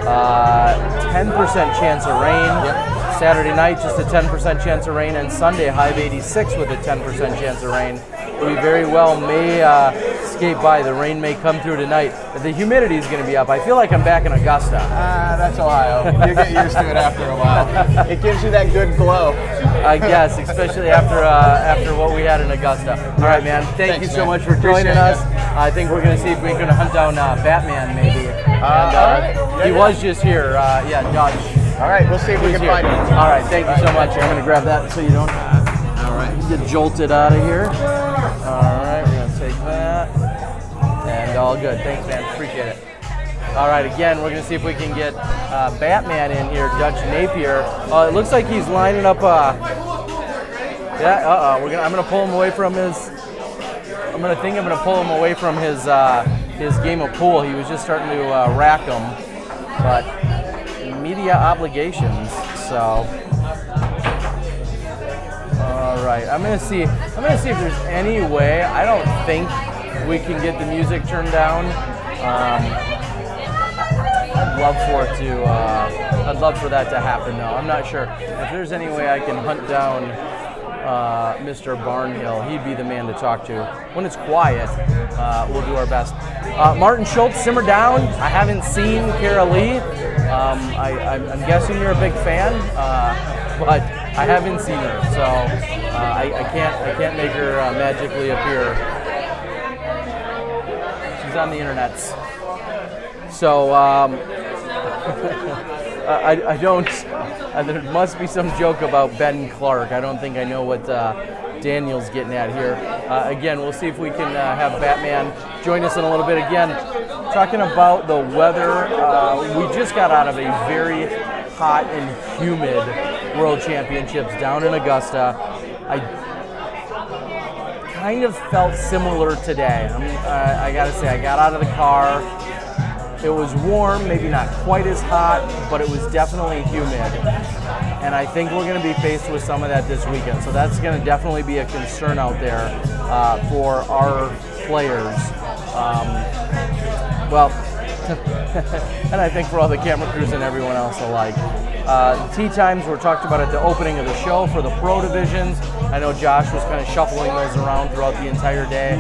[SPEAKER 1] 10% chance of rain.
[SPEAKER 3] Yep.
[SPEAKER 1] Saturday night, just a 10% chance of rain, and Sunday, high of 86 with a 10% chance of rain. We very well may skate by. The rain may come through tonight. The humidity is going to be up. I feel like I'm back in Augusta.
[SPEAKER 3] That's Ohio. You get used to it after a while. It gives you that good glow.
[SPEAKER 1] I guess, especially after what we had in Augusta. All right, man. Thank you so much for joining us. I think we're going to see if we can hunt down Batman, maybe. He was just here. Yeah, Dodge.
[SPEAKER 3] All right, we'll see if we can find him.
[SPEAKER 1] All right, thank you so much. I'm going to grab that so you don't get jolted out of here. All right, we're going to take that. And all good. Thanks, man. Appreciate it. All right, again, we're going to see if we can get Batman in here, Dutch Napier. It looks like he's lining up. I'm going to pull him away from his. I'm going to pull him away from his game of pool. He was just starting to rack him, but media obligations. So, all right. I'm gonna see if there's any way. I don't think we can get the music turned down. I'd love for that to happen, though. I'm not sure if there's any way I can hunt down Mr. Barnhill. He'd be the man to talk to. When it's quiet, we'll do our best. Martin Schultz, simmer down. I haven't seen Kara Lee. I'm guessing you're a big fan, but I haven't seen her, so I can't make her magically appear. She's on the internets. So I don't. There must be some joke about Ben Clark. I don't think I know what Daniel's getting at here. Again, we'll see if we can have Batman join us in a little bit. Again, talking about the weather, we just got out of a very hot and humid World Championships down in Augusta. I kind of felt similar today. I gotta say, I got out of the car. It was warm, maybe not quite as hot, but it was definitely humid. And I think we're going to be faced with some of that this weekend. So that's going to definitely be a concern out there for our players. And I think for all the camera crews and everyone else alike. Tee times were talked about at the opening of the show for the pro divisions. I know Josh was kind of shuffling those around throughout the entire day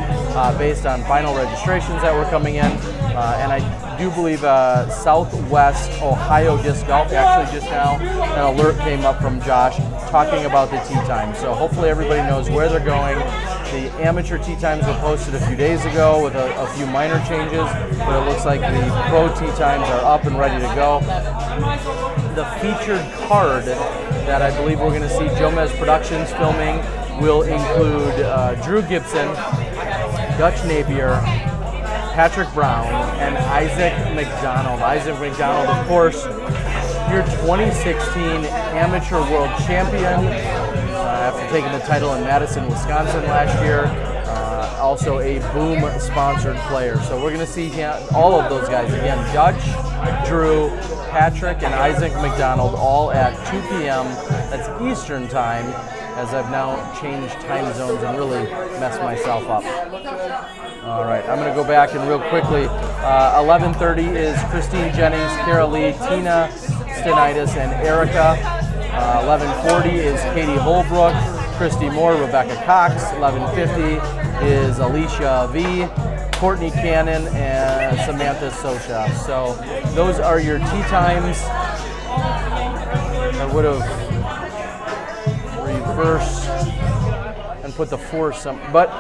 [SPEAKER 1] based on final registrations that were coming in. And I do believe Southwest Ohio Disc Golf, actually just now an alert came up from Josh talking about the tee times. So hopefully everybody knows where they're going. The amateur tee times were posted a few days ago with a few minor changes, but it looks like the pro tee times are up and ready to go. The featured card that I believe we're going to see Jomez Productions filming will include Drew Gibson, Dutch Napier, Patrick Brown, and Isaac McDonald. Isaac McDonald, of course, your 2016 Amateur World Champion after taking the title in Madison, Wisconsin last year. Also a Booom sponsored player. So we're going to see all of those guys again. Dutch, Drew, Patrick, and Isaac McDonald all at 2 p.m. That's Eastern time, as I've now changed time zones and really messed myself up. All right, I'm going to go back and real quickly. 11:30 is Christine Jennings, Kara Lee, Tina Stenitis, and Erica. 11:40 is Katie Holbrook, Christy Moore, Rebecca Cox. 11:50 is Alicia V, Courtney Cannon, and Samantha Sosha. So those are your tee times. I would have reversed and put the four but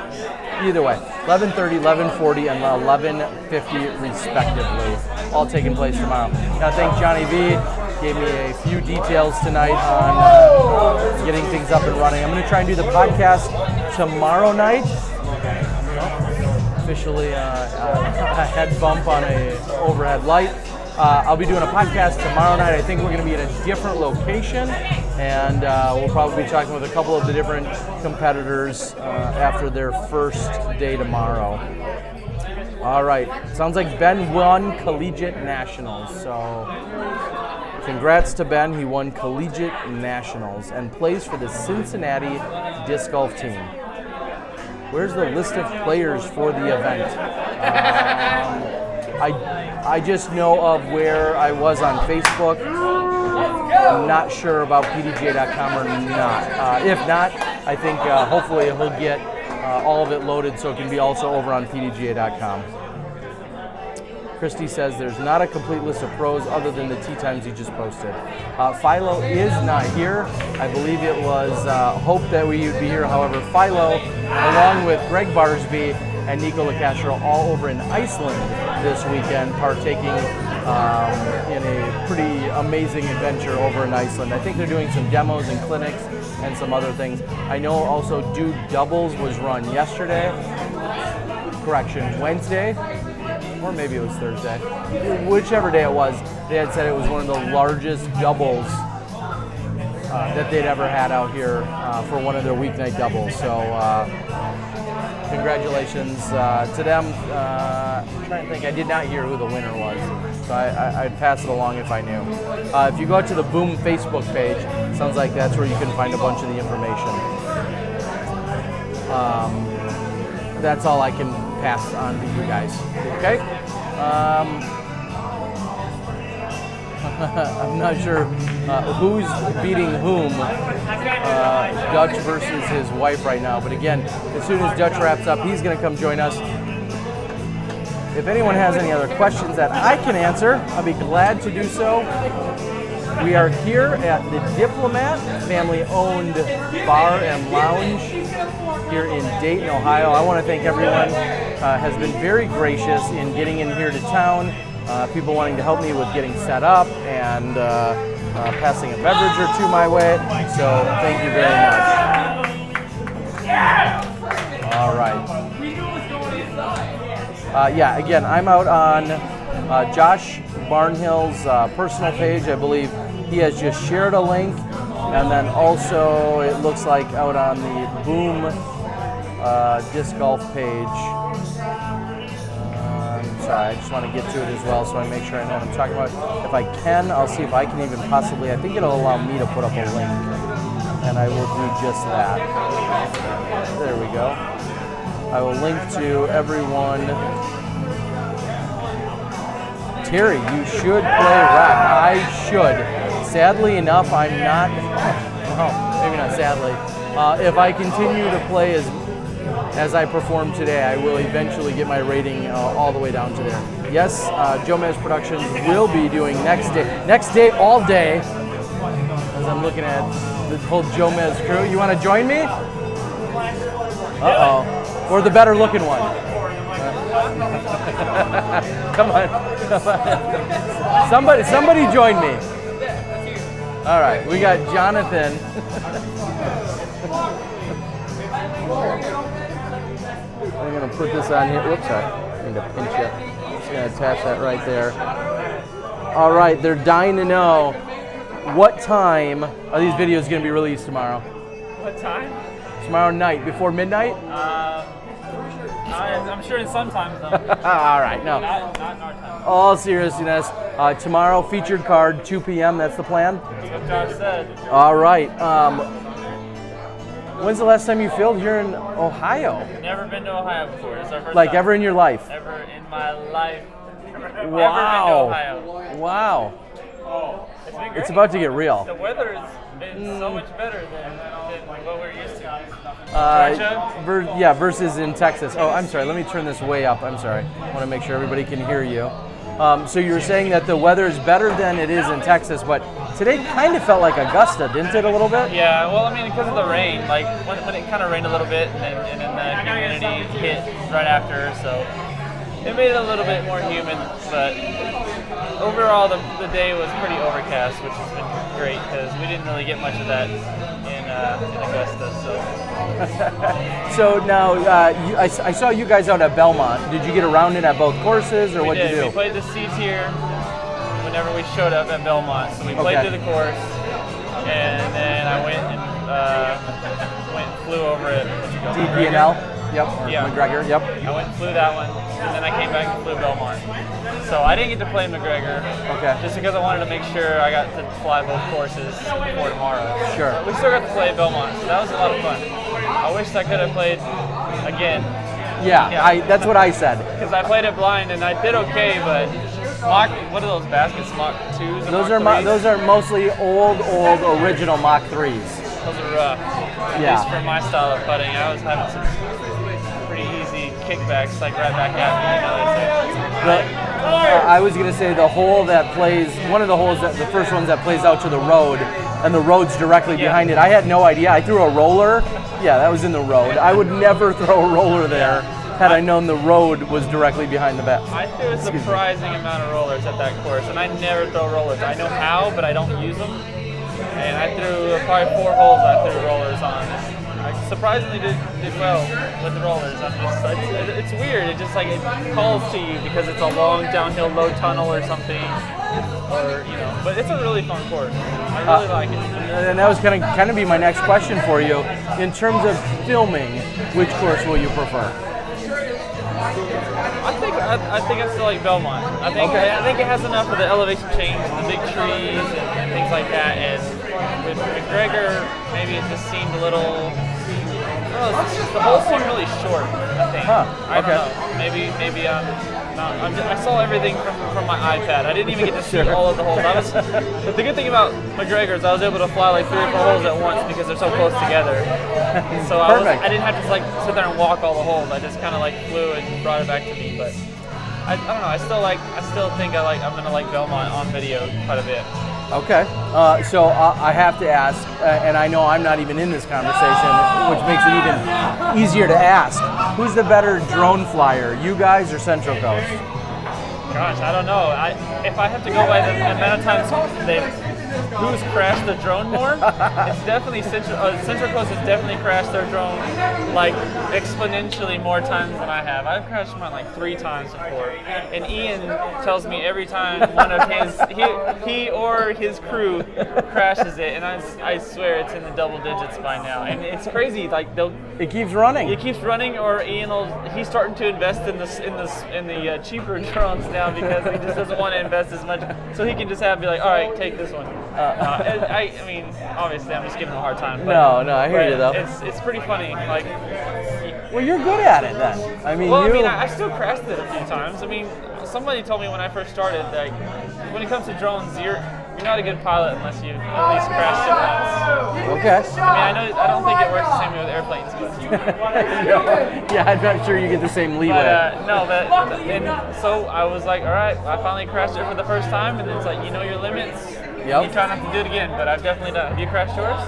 [SPEAKER 1] either way, 11:30, 11:40, and 11:50 respectively, all taking place tomorrow. Gotta thank Johnny V. Gave me a few details tonight on getting things up and running. I'm going to try and do the podcast tomorrow night. Officially a head bump on a overhead light. I'll be doing a podcast tomorrow night. I think we're going to be in a different location, and we'll probably be talking with a couple of the different competitors after their first day tomorrow. All right, sounds like Ben won Collegiate Nationals, so congrats to Ben. He won Collegiate Nationals and plays for the Cincinnati Disc Golf team. Where's the list of players for the event? I just know of where I was on Facebook. I'm not sure about PDGA.com or not. If not, I think hopefully he'll get all of it loaded so it can be also over on PDGA.com. Christy says there's not a complete list of pros other than the tee times he just posted. Philo is not here. I believe it was hoped that we would be here. However, Philo, along with Greg Barsby and Nico LaCastro, all over in Iceland this weekend, partaking in a pretty amazing adventure over in Iceland. I think they're doing some demos and clinics and some other things. I know also Dude Doubles was run yesterday. Correction, Wednesday. Or maybe it was Thursday. Whichever day it was, they had said it was one of the largest doubles that they'd ever had out here for one of their weeknight doubles. So congratulations to them. I'm trying to think, I did not hear who the winner was, so I'd pass it along if I knew. If you go out to the Booom Facebook page, sounds like that's where you can find a bunch of the information. That's all I can pass on to you guys. Okay? I'm not sure who's beating whom, Dutch versus his wife right now. But again, as soon as Dutch wraps up, he's going to come join us. If anyone has any other questions that I can answer, I'll be glad to do so. We are here at the Diplomat, family-owned bar and lounge here in Dayton, Ohio. I want to thank everyone has been very gracious in getting in here to town. People wanting to help me with getting set up and passing a beverage or two my way. So thank you very much. All right. Yeah, again, I'm out on Josh Barnhill's personal page. I believe he has just shared a link And then also, it looks like out on the Booom disc golf page. Sorry, I just want to get to it as well so I make sure I know what I'm talking about. If I can, I'll see if I can even possibly, I think it'll allow me to put up a link. And I will do just that. There we go. I will link to everyone. Terry, you should play rec. I should. Sadly enough, I'm not, well, maybe not sadly. If I continue to play as I perform today, I will eventually get my rating all the way down to there. Yes, Joe Mez Productions will be doing next day all day, as I'm looking at the whole Joe Mez crew. You want to join me? Uh-oh. Or the better looking one. Come on. Somebody join me. All right, we got Jonathan. I'm gonna put this on here. Whoops, sorry. I need to pinch it. I'm just gonna attach that right there. All right, they're dying to know what time are these videos gonna be released tomorrow?
[SPEAKER 4] What time?
[SPEAKER 1] Tomorrow night, before midnight?
[SPEAKER 4] I'm sure in some time though.
[SPEAKER 1] All right, no.
[SPEAKER 4] Not in our time.
[SPEAKER 1] All seriousness, tomorrow featured card 2 p.m. That's the plan.
[SPEAKER 4] That's what Josh said.
[SPEAKER 1] All right. When's the last time you filled here in Ohio?
[SPEAKER 4] Never been to Ohio before. It's our first
[SPEAKER 1] Like
[SPEAKER 4] time.
[SPEAKER 1] ever in your life?
[SPEAKER 4] Ever in my life.
[SPEAKER 1] Wow.
[SPEAKER 4] Never been to Ohio.
[SPEAKER 1] Wow.
[SPEAKER 4] Oh, it's been great.
[SPEAKER 1] It's about to get real.
[SPEAKER 4] The weather has been so much better than what we're used to.
[SPEAKER 1] Versus in Texas. Oh, I'm sorry. Let me turn this way up. I'm sorry. I want to make sure everybody can hear you. So you were saying that the weather is better than it is in Texas, but today kind of felt like Augusta, didn't it, a little bit?
[SPEAKER 4] Yeah, well, I mean, because of the rain, like when it kind of rained a little bit, and then the humidity hit right after, so it made it a little bit more humid. But overall, the day was pretty overcast, which has been great because we didn't really get much of that in Augusta.
[SPEAKER 1] So now, I saw you guys out at Belmont. Did you get around it at both courses, or what did you do?
[SPEAKER 4] We played the C tier whenever we showed up at Belmont. So we played through the course, and then I went and flew over it.
[SPEAKER 1] DP&L? Yep.
[SPEAKER 4] Yeah.
[SPEAKER 1] McGregor, yep.
[SPEAKER 4] I went and flew that one, and then I came back and flew Belmont. So I didn't get to play McGregor, just because I wanted to make sure I got to fly both courses before tomorrow.
[SPEAKER 1] Sure.
[SPEAKER 4] But we still got to play Belmont, so that was a lot of fun. I wish I could have played again.
[SPEAKER 1] Yeah. That's what I said.
[SPEAKER 4] Because I played it blind and I did okay, but what are those baskets? Mach 2s?
[SPEAKER 1] Those are mostly old original Mach 3s.
[SPEAKER 4] Those are rough. At least for my style of putting, I was having some pretty easy kickbacks, like right back at me.
[SPEAKER 1] I was going to say the hole that plays, one of the holes, the first ones that plays out to the road, and the road's directly behind it. I had no idea. I threw a roller. Yeah, that was in the road. I would never throw a roller there had I known the road was directly behind the bat.
[SPEAKER 4] I threw a surprising amount of rollers at that course, and I never throw rollers. I know how, but I don't use them. And I threw probably 4 holes I threw rollers on. I surprisingly did well with the rollers. It's weird. It just it calls to you because it's a long downhill low tunnel or something, But it's a really fun course. I really like it.
[SPEAKER 1] And that was kind of be my next question for you. In terms of filming, which course will you prefer?
[SPEAKER 4] I think I still like Belmont. I think it has enough of the elevation change, the big trees and things like that. And with McGregor, maybe it just seemed a little. The holes seem really short. I think. I don't know. Maybe I saw everything from my iPad. I didn't even get to see all of the holes. But the good thing about McGregor is I was able to fly like 3 or 4 holes at once because they're so close together. So I didn't have to sit there and walk all the holes. I just kind of flew and brought it back to me. But I don't know. I still think I'm gonna like Belmont on video quite a bit.
[SPEAKER 1] Okay, so I have to ask, and I know I'm not even in this conversation, which makes it even easier to ask. Who's the better drone flyer, you guys or Central Coast?
[SPEAKER 4] Gosh, I don't know. If I have to go by the amount of times who's crashed the drone more. It's definitely Central Coast has definitely crashed their drone like exponentially more times than I have. I've crashed mine like 3 times before, and Ian tells me every time one of he or his crew crashes it, and I swear it's in the double digits by now, and it's crazy. Like
[SPEAKER 1] it keeps running.
[SPEAKER 4] It keeps running, or Ian he's starting to invest in the cheaper drones now because he just doesn't want to invest as much, so he can just be like, all right, take this one. I mean, obviously, I'm just giving him a hard time. But,
[SPEAKER 1] no, I hear you though.
[SPEAKER 4] It's pretty funny. Like,
[SPEAKER 1] well, you're good at it then. I mean,
[SPEAKER 4] I still crashed it a few times. I mean, somebody told me when I first started that when it comes to drones, you're not a good pilot unless you've at least crashed it once.
[SPEAKER 1] Okay.
[SPEAKER 4] I mean, I don't think it works the same way with airplanes, but
[SPEAKER 1] yeah, I'm not sure you get the same leeway.
[SPEAKER 4] And so I was like, all right, I finally crashed it for the first time, and it's like, you know your limits.
[SPEAKER 1] Yep.
[SPEAKER 4] You try not to do it again, but I've definitely done it. Have you crashed yours?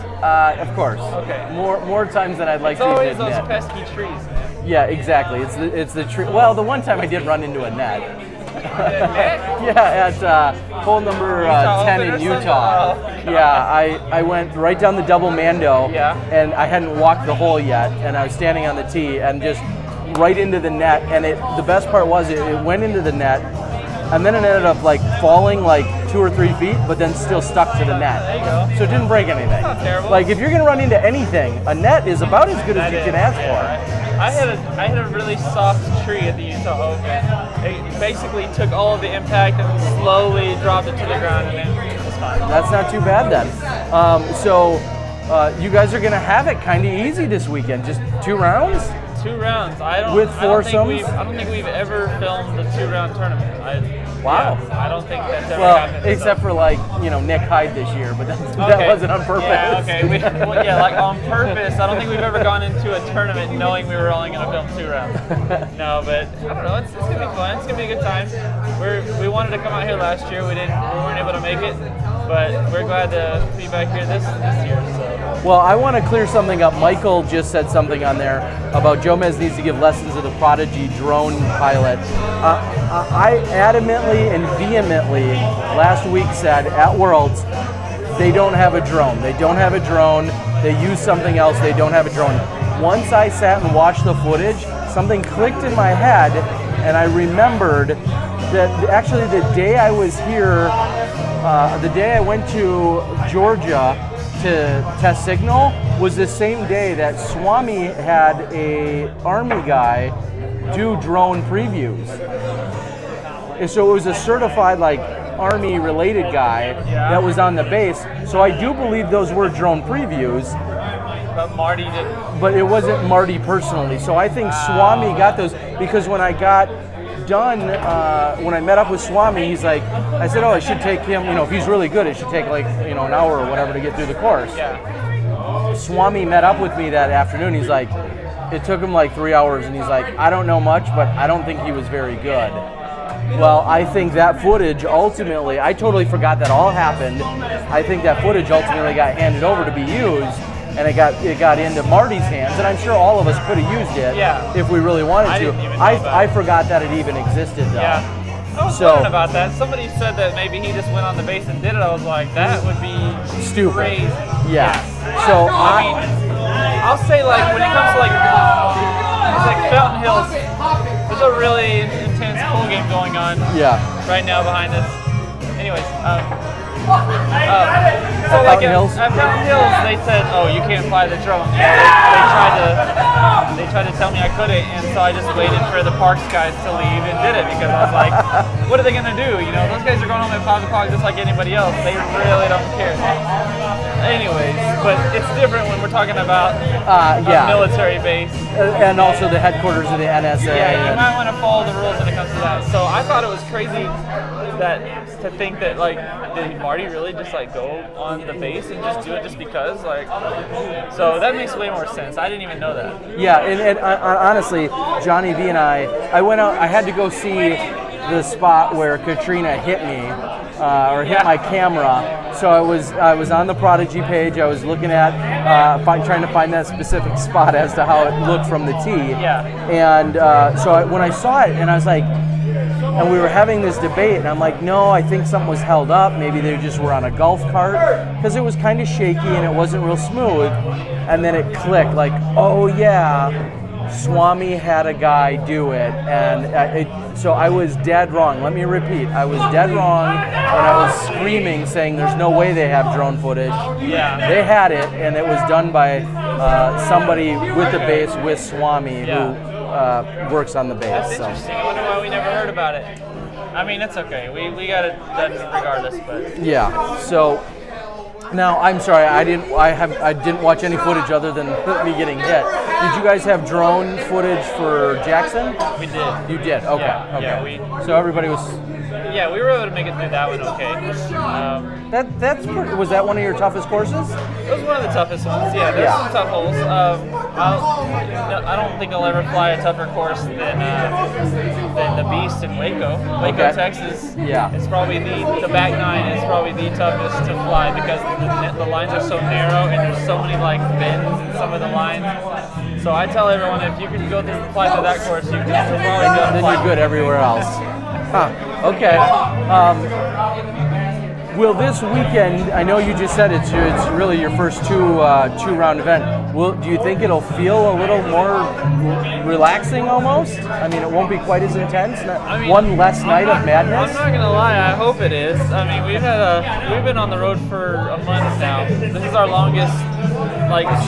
[SPEAKER 1] Of course.
[SPEAKER 4] Okay.
[SPEAKER 1] More times than I'd like
[SPEAKER 4] it's
[SPEAKER 1] to admit.
[SPEAKER 4] It's always those pesky trees, man.
[SPEAKER 1] Yeah, exactly. It's the tree. Well, the one time I did run into a net. Yeah, at hole number 10 in Utah.
[SPEAKER 4] Oh,
[SPEAKER 1] yeah, I went right down the double Mando,
[SPEAKER 4] yeah.
[SPEAKER 1] And I hadn't walked the hole yet, and I was standing on the tee and just right into the net. And the best part was it went into the net, and then it ended up like falling like 2 or 3 feet, but then still stuck to the net.
[SPEAKER 4] There you go.
[SPEAKER 1] So it didn't break anything.
[SPEAKER 4] That's not terrible.
[SPEAKER 1] Like if you're gonna run into anything, a net is about as good as you can ask for.
[SPEAKER 4] I had a really soft tree at the Utah Open. It basically took all of the impact and slowly dropped it to the ground, and it was fine.
[SPEAKER 1] That's not too bad then. So you guys are gonna have it kind of easy this weekend. Just 2 rounds.
[SPEAKER 4] 2 rounds. I don't think we've ever filmed a 2-round tournament.
[SPEAKER 1] Wow.
[SPEAKER 4] Yeah, I don't think that's ever
[SPEAKER 1] Well,
[SPEAKER 4] happened.
[SPEAKER 1] Except for like Nick Hyde this year, but that wasn't on purpose.
[SPEAKER 4] Yeah, okay. Like on purpose. I don't think we've ever gone into a tournament knowing we were only going to film 2 rounds. No, but I don't know. It's going to be fun. It's going to be a good time. We wanted to come out here last year. We weren't able to make it, but we're glad to be back here this year. So.
[SPEAKER 1] Well, I want to clear something up. Michael just said something on there about Jomez needs to give lessons to the Prodigy drone pilot. I adamantly and vehemently last week said at Worlds, they don't have a drone. They don't have a drone. They use something else. They don't have a drone. Once I sat and watched the footage, something clicked in my head, and I remembered that actually the day I was here, the day I went to Georgia to test signal was the same day that Swami had a Army guy do drone previews. And so it was a certified like Army related guy that was on the base. So I do believe those were drone previews.
[SPEAKER 4] But Marty didn't.
[SPEAKER 1] But it wasn't Marty personally. So I think Swami got those because when I got done, when I met up with Swami, he's like, I said, oh, it should take him, if he's really good, it should take like, an hour or whatever to get through the course.
[SPEAKER 4] Yeah.
[SPEAKER 1] Swami met up with me that afternoon. He's like, it took him like 3 hours, and he's like, I don't know much, but I don't think he was very good. Well, I think that footage ultimately, I totally forgot that all happened. I think that footage ultimately got handed over to be used, and it got into Marty's hands, and I'm sure all of us could have used it if we really wanted to. I forgot that it even existed though.
[SPEAKER 4] Yeah. I was wondering about that. Somebody said that maybe he just went on the base and did it. I was like, that would be
[SPEAKER 1] stupid.
[SPEAKER 4] Crazy.
[SPEAKER 1] Yeah. So
[SPEAKER 4] I mean, I'll say like when it comes to like Fountain Hills, there's a really intense pool game going on right now behind us. Anyways, so like at Fountain Hills, they said, oh, you can't fly the drone. They tried to tell me I couldn't, and so I just waited for the parks guys to leave and did it because I was like, what are they gonna do? Those guys are going home at 5 o'clock just like anybody else. They really don't care. Anyways, but it's different when we're talking about a military base.
[SPEAKER 1] And also the headquarters of the NSA.
[SPEAKER 4] Yeah, you might want to follow the rules when it comes to that. So I thought it was crazy to think that did Marty really just go on the base and just do it just because so that makes way more sense. I didn't even know that. Yeah,
[SPEAKER 1] and honestly, Johnny V and I went out. I had to go see the spot where Katrina hit me or hit my camera. So I was on the Prodigy page. I was looking at trying to find that specific spot as to how it looked from the tee.
[SPEAKER 4] Yeah.
[SPEAKER 1] And so when I saw it, and I was like, And we were having this debate, and I'm like, no, I think something was held up. Maybe they just were on a golf cart, because it was kind of shaky and it wasn't real smooth. And then it clicked, like, oh yeah, Swami had a guy do it. And so I was dead wrong. Let me repeat, I was dead wrong when I was screaming, saying there's no way they have drone footage.
[SPEAKER 4] Yeah.
[SPEAKER 1] They had it, and it was done by somebody with the base, with Swami, who works on the base.
[SPEAKER 4] That's interesting. I wonder why we never heard about it. I mean, it's okay. We got it done regardless, but
[SPEAKER 1] yeah. So now I'm sorry, I didn't watch any footage other than me getting hit. Did you guys have drone footage for Jackson?
[SPEAKER 4] we did.
[SPEAKER 1] You did. Okay.
[SPEAKER 4] Yeah,
[SPEAKER 1] okay.
[SPEAKER 4] yeah,
[SPEAKER 1] So everybody was.
[SPEAKER 4] Yeah, we were able to make it through that one okay.
[SPEAKER 1] Was that one of your toughest courses?
[SPEAKER 4] It was one of the toughest ones. Yeah, there's some tough holes. I don't think I'll ever fly a tougher course than the Beast in Waco. Waco, Texas.
[SPEAKER 1] Yeah.
[SPEAKER 4] It's probably the back nine is probably the toughest to fly because the lines are so narrow and there's so many like bends in some of the lines. So I tell everyone, if you can fly through that course, you can probably go.
[SPEAKER 1] Then you're good everywhere else. Huh. Okay. Will this weekend? I know you just said it's really your first two-round event. Do you think it'll feel a little more relaxing almost? I mean, it won't be quite as intense. One less night of madness.
[SPEAKER 4] I'm not gonna lie. I hope it is. I mean, we've been on the road for a month now. This is our longest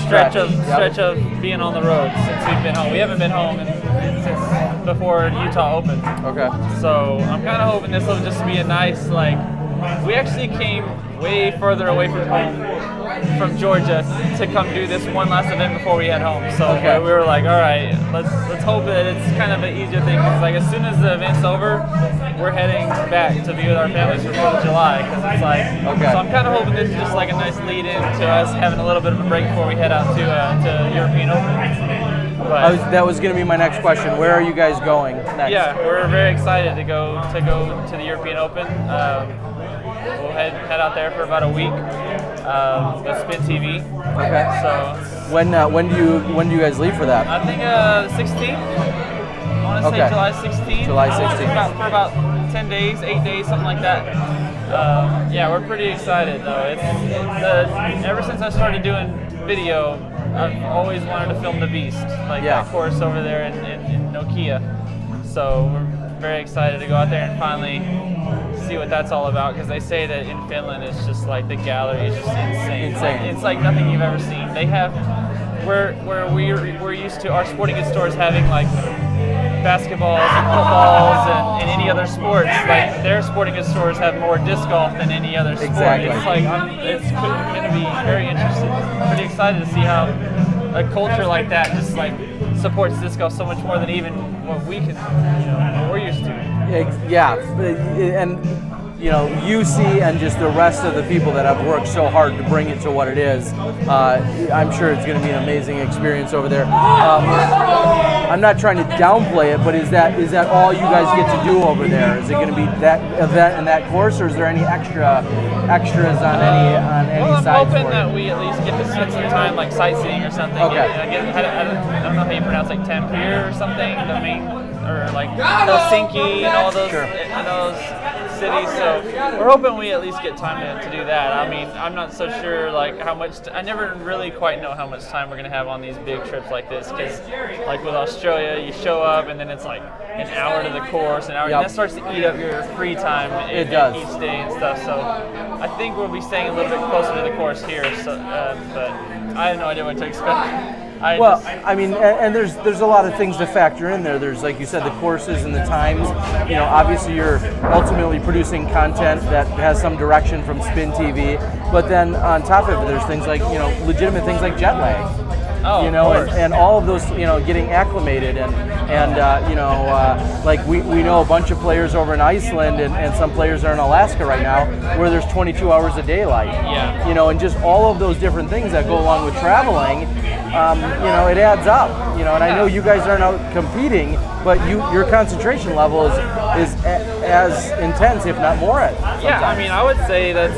[SPEAKER 4] stretch of being on the road since we've been home. We haven't been home since before Utah opened.
[SPEAKER 1] Okay.
[SPEAKER 4] So I'm kind of hoping this will just be a nice we actually came way further away from home, from Georgia, to come do this one last event before we head home. So we were like, all right, let's hope that it's kind of an easier thing. Because as soon as the event's over, we're heading back to be with our families for 4th of July. Because it's so I'm kind of hoping this is just like a nice lead-in to us having a little bit of a break before we head out to European Open.
[SPEAKER 1] That was going to be my next question. Where are you guys going next?
[SPEAKER 4] Yeah, we're very excited to go to the European Open. We'll head out there for about a week with Spin TV.
[SPEAKER 1] Okay.
[SPEAKER 4] So
[SPEAKER 1] when do you guys leave for that?
[SPEAKER 4] I think 16th. I want to say July 16th.
[SPEAKER 1] July 16th.
[SPEAKER 4] For about 10 days, 8 days, something like that. Yeah, we're pretty excited though. Ever since I started doing video, I've always wanted to film the Beast, that course over there in Nokia. So we're very excited to go out there and finally see what that's all about, because they say that in Finland it's just the gallery is just insane. It's like nothing you've ever seen. They have where we're used to our sporting goods stores having basketballs and footballs and any other sports. Their sporting goods stores have more disc golf than any other sport.
[SPEAKER 1] Exactly.
[SPEAKER 4] It's going to be very interesting. Pretty excited to see how a culture like that just supports disc golf so much more than even what we're used to.
[SPEAKER 1] Yeah, and UC and just the rest of the people that have worked so hard to bring it to what it is. I'm sure it's going to be an amazing experience over there. I'm not trying to downplay it, but is that all you guys get to do over there? Is it going to be that event and that course, or is there any extras on any
[SPEAKER 4] I'm
[SPEAKER 1] sides?
[SPEAKER 4] hoping that we at least get to spend some time sightsighting or something.
[SPEAKER 1] Okay.
[SPEAKER 4] I don't know how you pronounce Tampere or something. Or Helsinki and all those cities. So we're hoping we at least get time to do that. I mean, I'm not so sure how much. I never really quite know how much time we're gonna have on these big trips like this, because with Australia, you show up and then it's an hour to the course, and that starts to eat up your free time each day and stuff. So I think we'll be staying a little bit closer to the course here. So, but I have no idea what to expect.
[SPEAKER 1] I mean, and there's a lot of things to factor in there. There's, like you said, the courses and the times. Obviously you're ultimately producing content that has some direction from Spin TV, but then on top of it, there's things legitimate things like jet lag. And all of those, getting acclimated and we know a bunch of players over in Iceland and some players are in Alaska right now where there's 22 hours of daylight.
[SPEAKER 4] Yeah.
[SPEAKER 1] And just all of those different things that go along with traveling, it adds up. And I know you guys aren't out competing, but your concentration level is as intense, if not more.
[SPEAKER 4] Yeah, I mean, I would say that's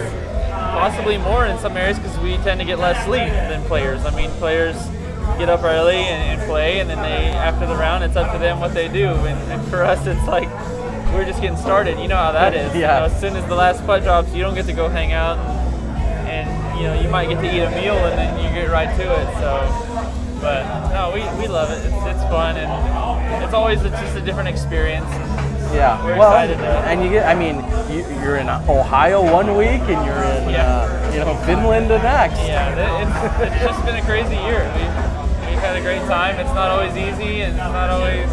[SPEAKER 4] possibly more in some areas because we tend to get less sleep than players. I mean, players get up early and play, and then after the round, it's up to them what they do. And for us, it's we're just getting started. You know how that is.
[SPEAKER 1] Yeah.
[SPEAKER 4] You know, as soon as the last putt drops, you don't get to go hang out, and you know, you might get to eat a meal, and then you get right to it. So, but no, we love it. It's fun, and it's always just a different experience.
[SPEAKER 1] Yeah,
[SPEAKER 4] We're
[SPEAKER 1] well,
[SPEAKER 4] excited
[SPEAKER 1] and you get, I mean, you're in Ohio one week, and you're in, you know, Finland the next.
[SPEAKER 4] Yeah, it's just been a crazy year. We've had a great time. It's not always easy, and it's not always,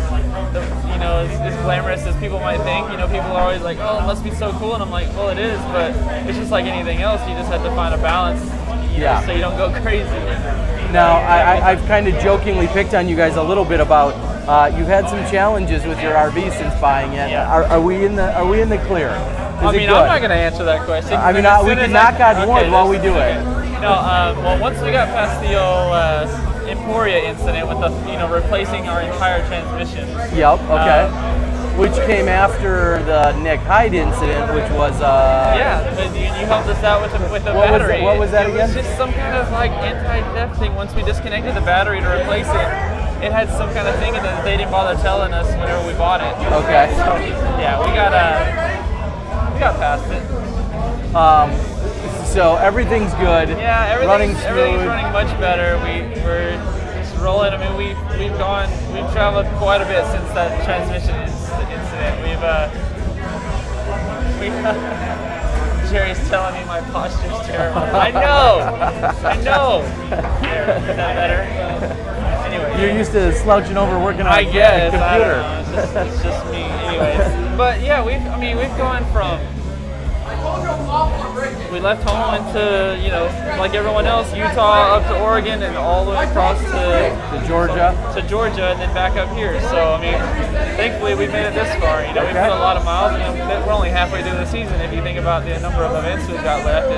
[SPEAKER 4] you know, as glamorous as people might think. You know, people are always like, oh, it must be so cool, and I'm like, well, it is, but it's just like anything else. You just have to find a balance, you know, so you don't go crazy.
[SPEAKER 1] Now, I've kind of jokingly picked on you guys a little bit about you've had some challenges with your RV since buying it.
[SPEAKER 4] Yeah.
[SPEAKER 1] Are we in the clear?
[SPEAKER 4] I mean, I'm not going to answer that question.
[SPEAKER 1] I mean, we can knock on wood while we do it.
[SPEAKER 4] No, well, once we got past the old Emporia incident with the, you know, replacing our entire transmission.
[SPEAKER 1] Yep. Okay. Which came after the Nick Hyde incident, which was
[SPEAKER 4] yeah, but you helped us out with the battery.
[SPEAKER 1] What was that again?
[SPEAKER 4] It was just some kind of like anti-theft thing. Once we disconnected the battery to replace it, it had some kind of thing, and then they didn't bother telling us whenever we bought it.
[SPEAKER 1] Okay.
[SPEAKER 4] So, yeah, we got past it.
[SPEAKER 1] So everything's good.
[SPEAKER 4] Yeah, everything's running much better. We're just rolling. I mean, we've traveled quite a bit since that transmission incident. Jerry's telling me my posture's terrible. I know. There, is that better? Anyway,
[SPEAKER 1] You're used to slouching over working on
[SPEAKER 4] I guess,
[SPEAKER 1] a computer.
[SPEAKER 4] I don't know. It's just me. Anyways, but yeah, we've gone from. We left home into, you know, like everyone else, Utah up to Oregon and all the way across to
[SPEAKER 1] Georgia.
[SPEAKER 4] And then back up here. So, I mean, thankfully we made it this far. You know, we put a lot of miles, and we're only halfway through the season. If you think about the number of events we've got left,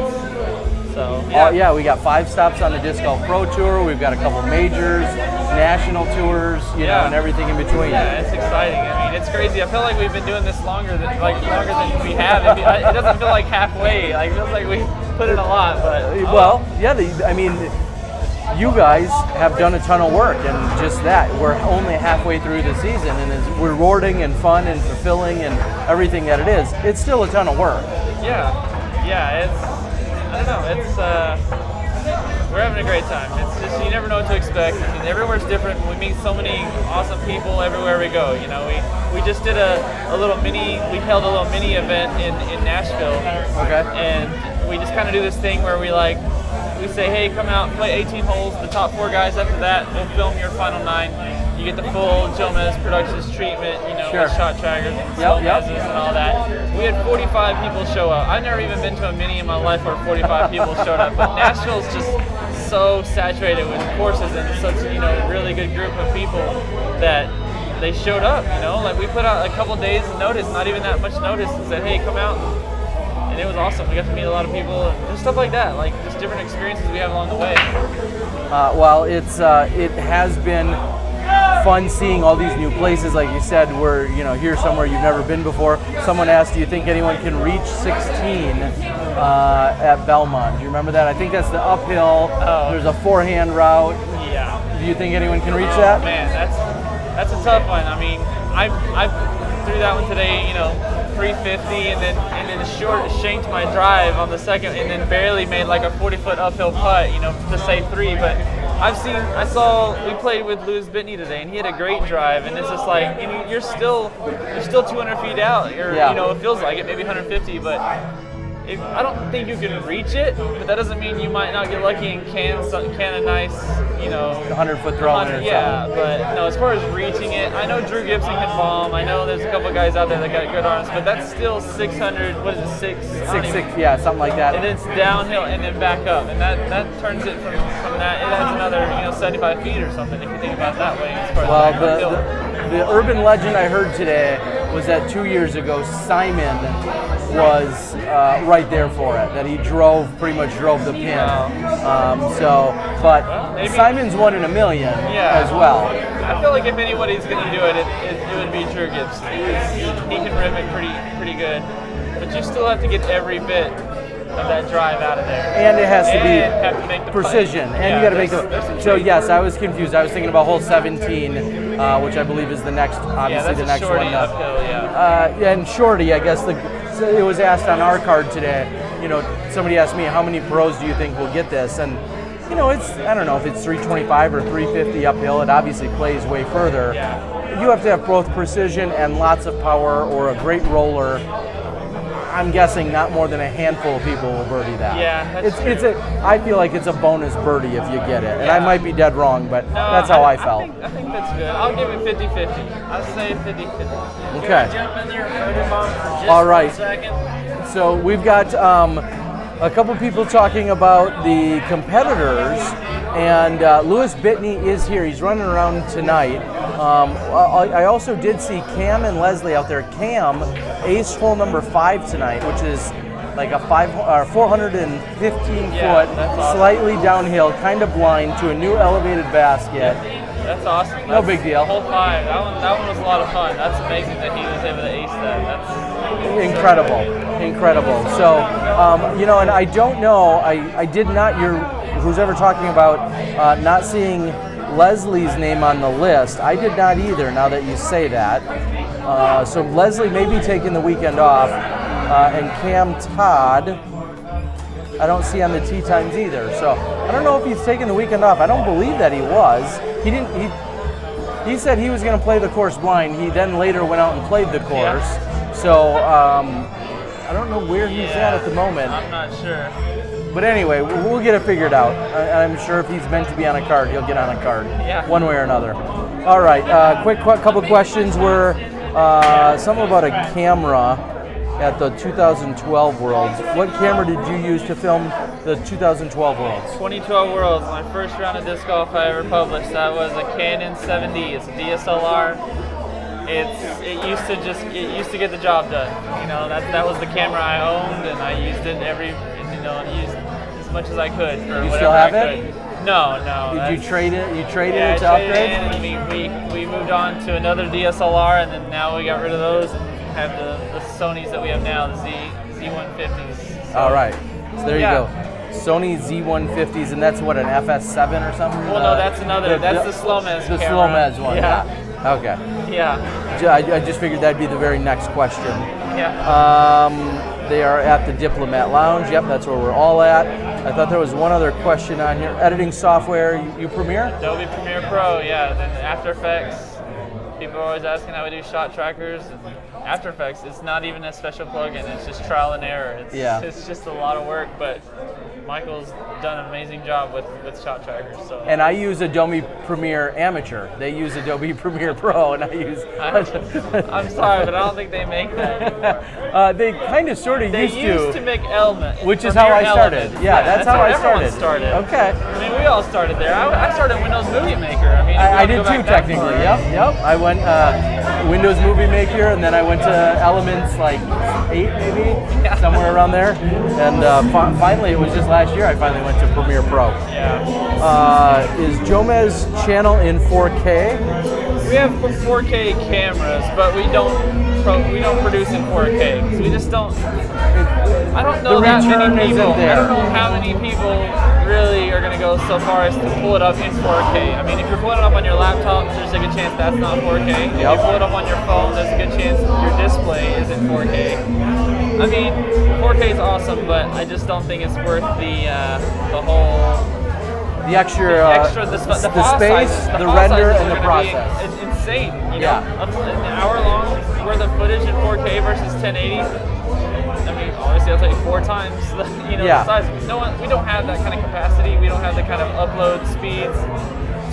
[SPEAKER 4] yeah.
[SPEAKER 1] We got 5 stops on the Disc Golf Pro Tour. We've got a couple majors, national tours, you know, and everything in between.
[SPEAKER 4] Yeah, it's exciting. I mean, it's crazy. I feel like we've been doing this longer than we have. It doesn't feel like halfway. Like, it feels like we put in a lot, but
[SPEAKER 1] well, yeah. I mean, you guys have done a ton of work, and just that, we're only halfway through the season, and as rewarding and fun and fulfilling and everything that it is, it's still a ton of work.
[SPEAKER 4] Yeah. I don't know. We're having a great time. It's just, you never know what to expect. I mean, everywhere's different. We meet so many awesome people everywhere we go. You know, we just did we held a little mini event in Nashville. Okay. And we just kind of do this thing where we say, hey, come out and play 18 holes. The top 4 guys after that, we'll film your final 9. You get the full Jomez Productions treatment, you know, with shot trackers and and all that. We had 45 people show up. I've never even been to a mini in my life where 45 people showed up. But Nashville's just so saturated with courses and such, you know, really good group of people that they showed up, you know. Like, we put out a couple days notice, not even that much notice, and said, hey, come out. And it was awesome. We got to meet a lot of people and just stuff like that, like just different experiences we have along the way.
[SPEAKER 1] Well, it has been fun seeing all these new places. Like you said, we're, you know, here somewhere you've never been before. Someone asked, do you think anyone can reach 16 at Belmont? Do you remember that? I think that's the uphill. There's a forehand route.
[SPEAKER 4] Yeah.
[SPEAKER 1] Do you think anyone can reach that?
[SPEAKER 4] Man, that's a tough one. I mean, I threw that one today, you know, 350, and then shanked my drive on the second, and then barely made like a 40-foot uphill putt, you know, to say 3. But we played with Louis Bitney today, and he had a great drive, and it's just like, and you're still 200 feet out, you know, it feels like it, maybe 150, but I don't think you can reach it, but that doesn't mean you might not get lucky and can a nice, you know,
[SPEAKER 1] 100-foot throw in or something.
[SPEAKER 4] But no, as far as reaching it, I know Drew Gibson can bomb. I know there's a couple guys out there that got good arms, but that's still 600. What is it,
[SPEAKER 1] 6? Yeah, something like that.
[SPEAKER 4] And it's downhill and then back up, and that turns it from that. It has another, you know, 75 feet or something if you think about it that way. As far as
[SPEAKER 1] the urban legend I heard today was that 2 years ago Simon was right there for it. That he pretty much drove the pin. But Simon's 1 in a million as well.
[SPEAKER 4] I feel like if anybody's going to do it, it would be Drew Gibson. He can rim it pretty good, but you still have to get every bit that drive out of there.
[SPEAKER 1] And it has to
[SPEAKER 4] have
[SPEAKER 1] be
[SPEAKER 4] to make the
[SPEAKER 1] precision,
[SPEAKER 4] play.
[SPEAKER 1] and you got to make the. So yes, I was confused. I was thinking about hole 17, which I believe is the next, obviously the next one.
[SPEAKER 4] Uphill, yeah.
[SPEAKER 1] And shorty, I guess so it was asked on our card today. You know, somebody asked me how many pros do you think will get this, and you know, it's, I don't know if it's 325 or 350 uphill. It obviously plays way further.
[SPEAKER 4] Yeah.
[SPEAKER 1] You have to have both precision and lots of power, or a great roller. I'm guessing not more than a handful of people will birdie that.
[SPEAKER 4] Yeah,
[SPEAKER 1] it's I feel like it's a bonus birdie if you get it. And I might be dead wrong, but
[SPEAKER 4] no,
[SPEAKER 1] that's how I felt.
[SPEAKER 4] I think that's good. I'll give it 50-50. I'll say 50-50.
[SPEAKER 1] Okay.
[SPEAKER 4] Jump in there and put him on for just
[SPEAKER 1] All right.
[SPEAKER 4] 1 second.
[SPEAKER 1] So we've got a couple people talking about the competitors, and Louis Bitney is here. He's running around tonight. I also did see Cam and Leslie out there. Cam aced hole number 5 tonight, which is like a 415 foot,
[SPEAKER 4] awesome.
[SPEAKER 1] slightly downhill, kind of blind to a new elevated basket.
[SPEAKER 4] That's awesome.
[SPEAKER 1] No big deal.
[SPEAKER 4] Hole 5. That one was a lot of fun. That's amazing that he was able to ace that. That's
[SPEAKER 1] incredible. So, you know, and I don't know. I did not. Who's ever talking about not seeing Leslie's name on the list? I did not either. Now that you say that, so Leslie may be taking the weekend off, and Cam Todd, I don't see on the tee times either. So I don't know if he's taking the weekend off. I don't believe that he was. He didn't. He said he was going to play the course blind. He then later went out and played the course.
[SPEAKER 4] Yeah.
[SPEAKER 1] So I don't know where he's at the moment.
[SPEAKER 4] I'm not sure.
[SPEAKER 1] But anyway, we'll get it figured out. I'm sure if he's meant to be on a card, he'll get on a card, one way or another. All right, couple questions were something about a camera at the 2012 Worlds. What camera did you use to film the 2012 Worlds?
[SPEAKER 4] 2012 Worlds, my first round of disc golf I ever published. That was a Canon 7D. It's a DSLR. It used to get the job done. You know, that was the camera I owned, and I used it used as much as I could for
[SPEAKER 1] you
[SPEAKER 4] whatever
[SPEAKER 1] still have
[SPEAKER 4] I
[SPEAKER 1] it?
[SPEAKER 4] could. No.
[SPEAKER 1] Did you trade it? You traded
[SPEAKER 4] yeah,
[SPEAKER 1] it to
[SPEAKER 4] I traded
[SPEAKER 1] upgrade?
[SPEAKER 4] it in, and we moved on to another DSLR, and then now we got rid of those and have the Sonys that we have now, the Z150s. So,
[SPEAKER 1] all right, so there you go. Sony Z150s, and that's what, an FS7 or something?
[SPEAKER 4] Well, no, that's another. That's the Slomez camera.
[SPEAKER 1] The Slomez one.
[SPEAKER 4] Yeah.
[SPEAKER 1] Okay.
[SPEAKER 4] Yeah.
[SPEAKER 1] I just figured that'd be the very next question.
[SPEAKER 4] Yeah.
[SPEAKER 1] They are at the Diplomat Lounge. Yep, that's where we're all at. I thought there was one other question on here. Editing software, you Premiere?
[SPEAKER 4] Adobe Premiere Pro, yeah. Then After Effects. People are always asking how we do shot trackers. And After Effects, it's not even a special plugin. It's just trial and error. It's just a lot of work, but Michael's done an amazing job with shot trackers. So.
[SPEAKER 1] And I use Adobe Premiere Amateur. They use Adobe Premiere Pro, and I use.
[SPEAKER 4] I'm sorry, but I don't think they make that anymore.
[SPEAKER 1] They kind of sort of used to.
[SPEAKER 4] They used to make Element,
[SPEAKER 1] which is how I started.
[SPEAKER 4] Elements.
[SPEAKER 1] Yeah, that's how I started. Okay.
[SPEAKER 4] I mean, we all started there. I started Windows Movie Maker. I mean,
[SPEAKER 1] I did too, technically. Yep. I went Windows Movie Maker, and then I went to Elements like 8 maybe, somewhere around there. And finally, it was just last year I finally went to Premiere Pro.
[SPEAKER 4] Yeah.
[SPEAKER 1] Is Jomez channel in 4K?
[SPEAKER 4] We have 4K cameras, but we don't produce in 4K because we just don't. I don't know that many people. I don't know how many people really are going to go so far as to pull it up in 4K. I mean, if you're pulling it up on your laptop, there's a good chance that's not 4K. If you pull it up on your phone, there's a good chance your display isn't 4K. I mean, 4K is awesome, but I just don't think it's worth the whole.
[SPEAKER 1] The extra, the space, the render, and the process.
[SPEAKER 4] It's insane. You know, an hour-long worth of footage in 4K versus 1080. I mean, obviously, I'll tell you 4 times the size. We don't have that kind of capacity. We don't have the kind of upload speeds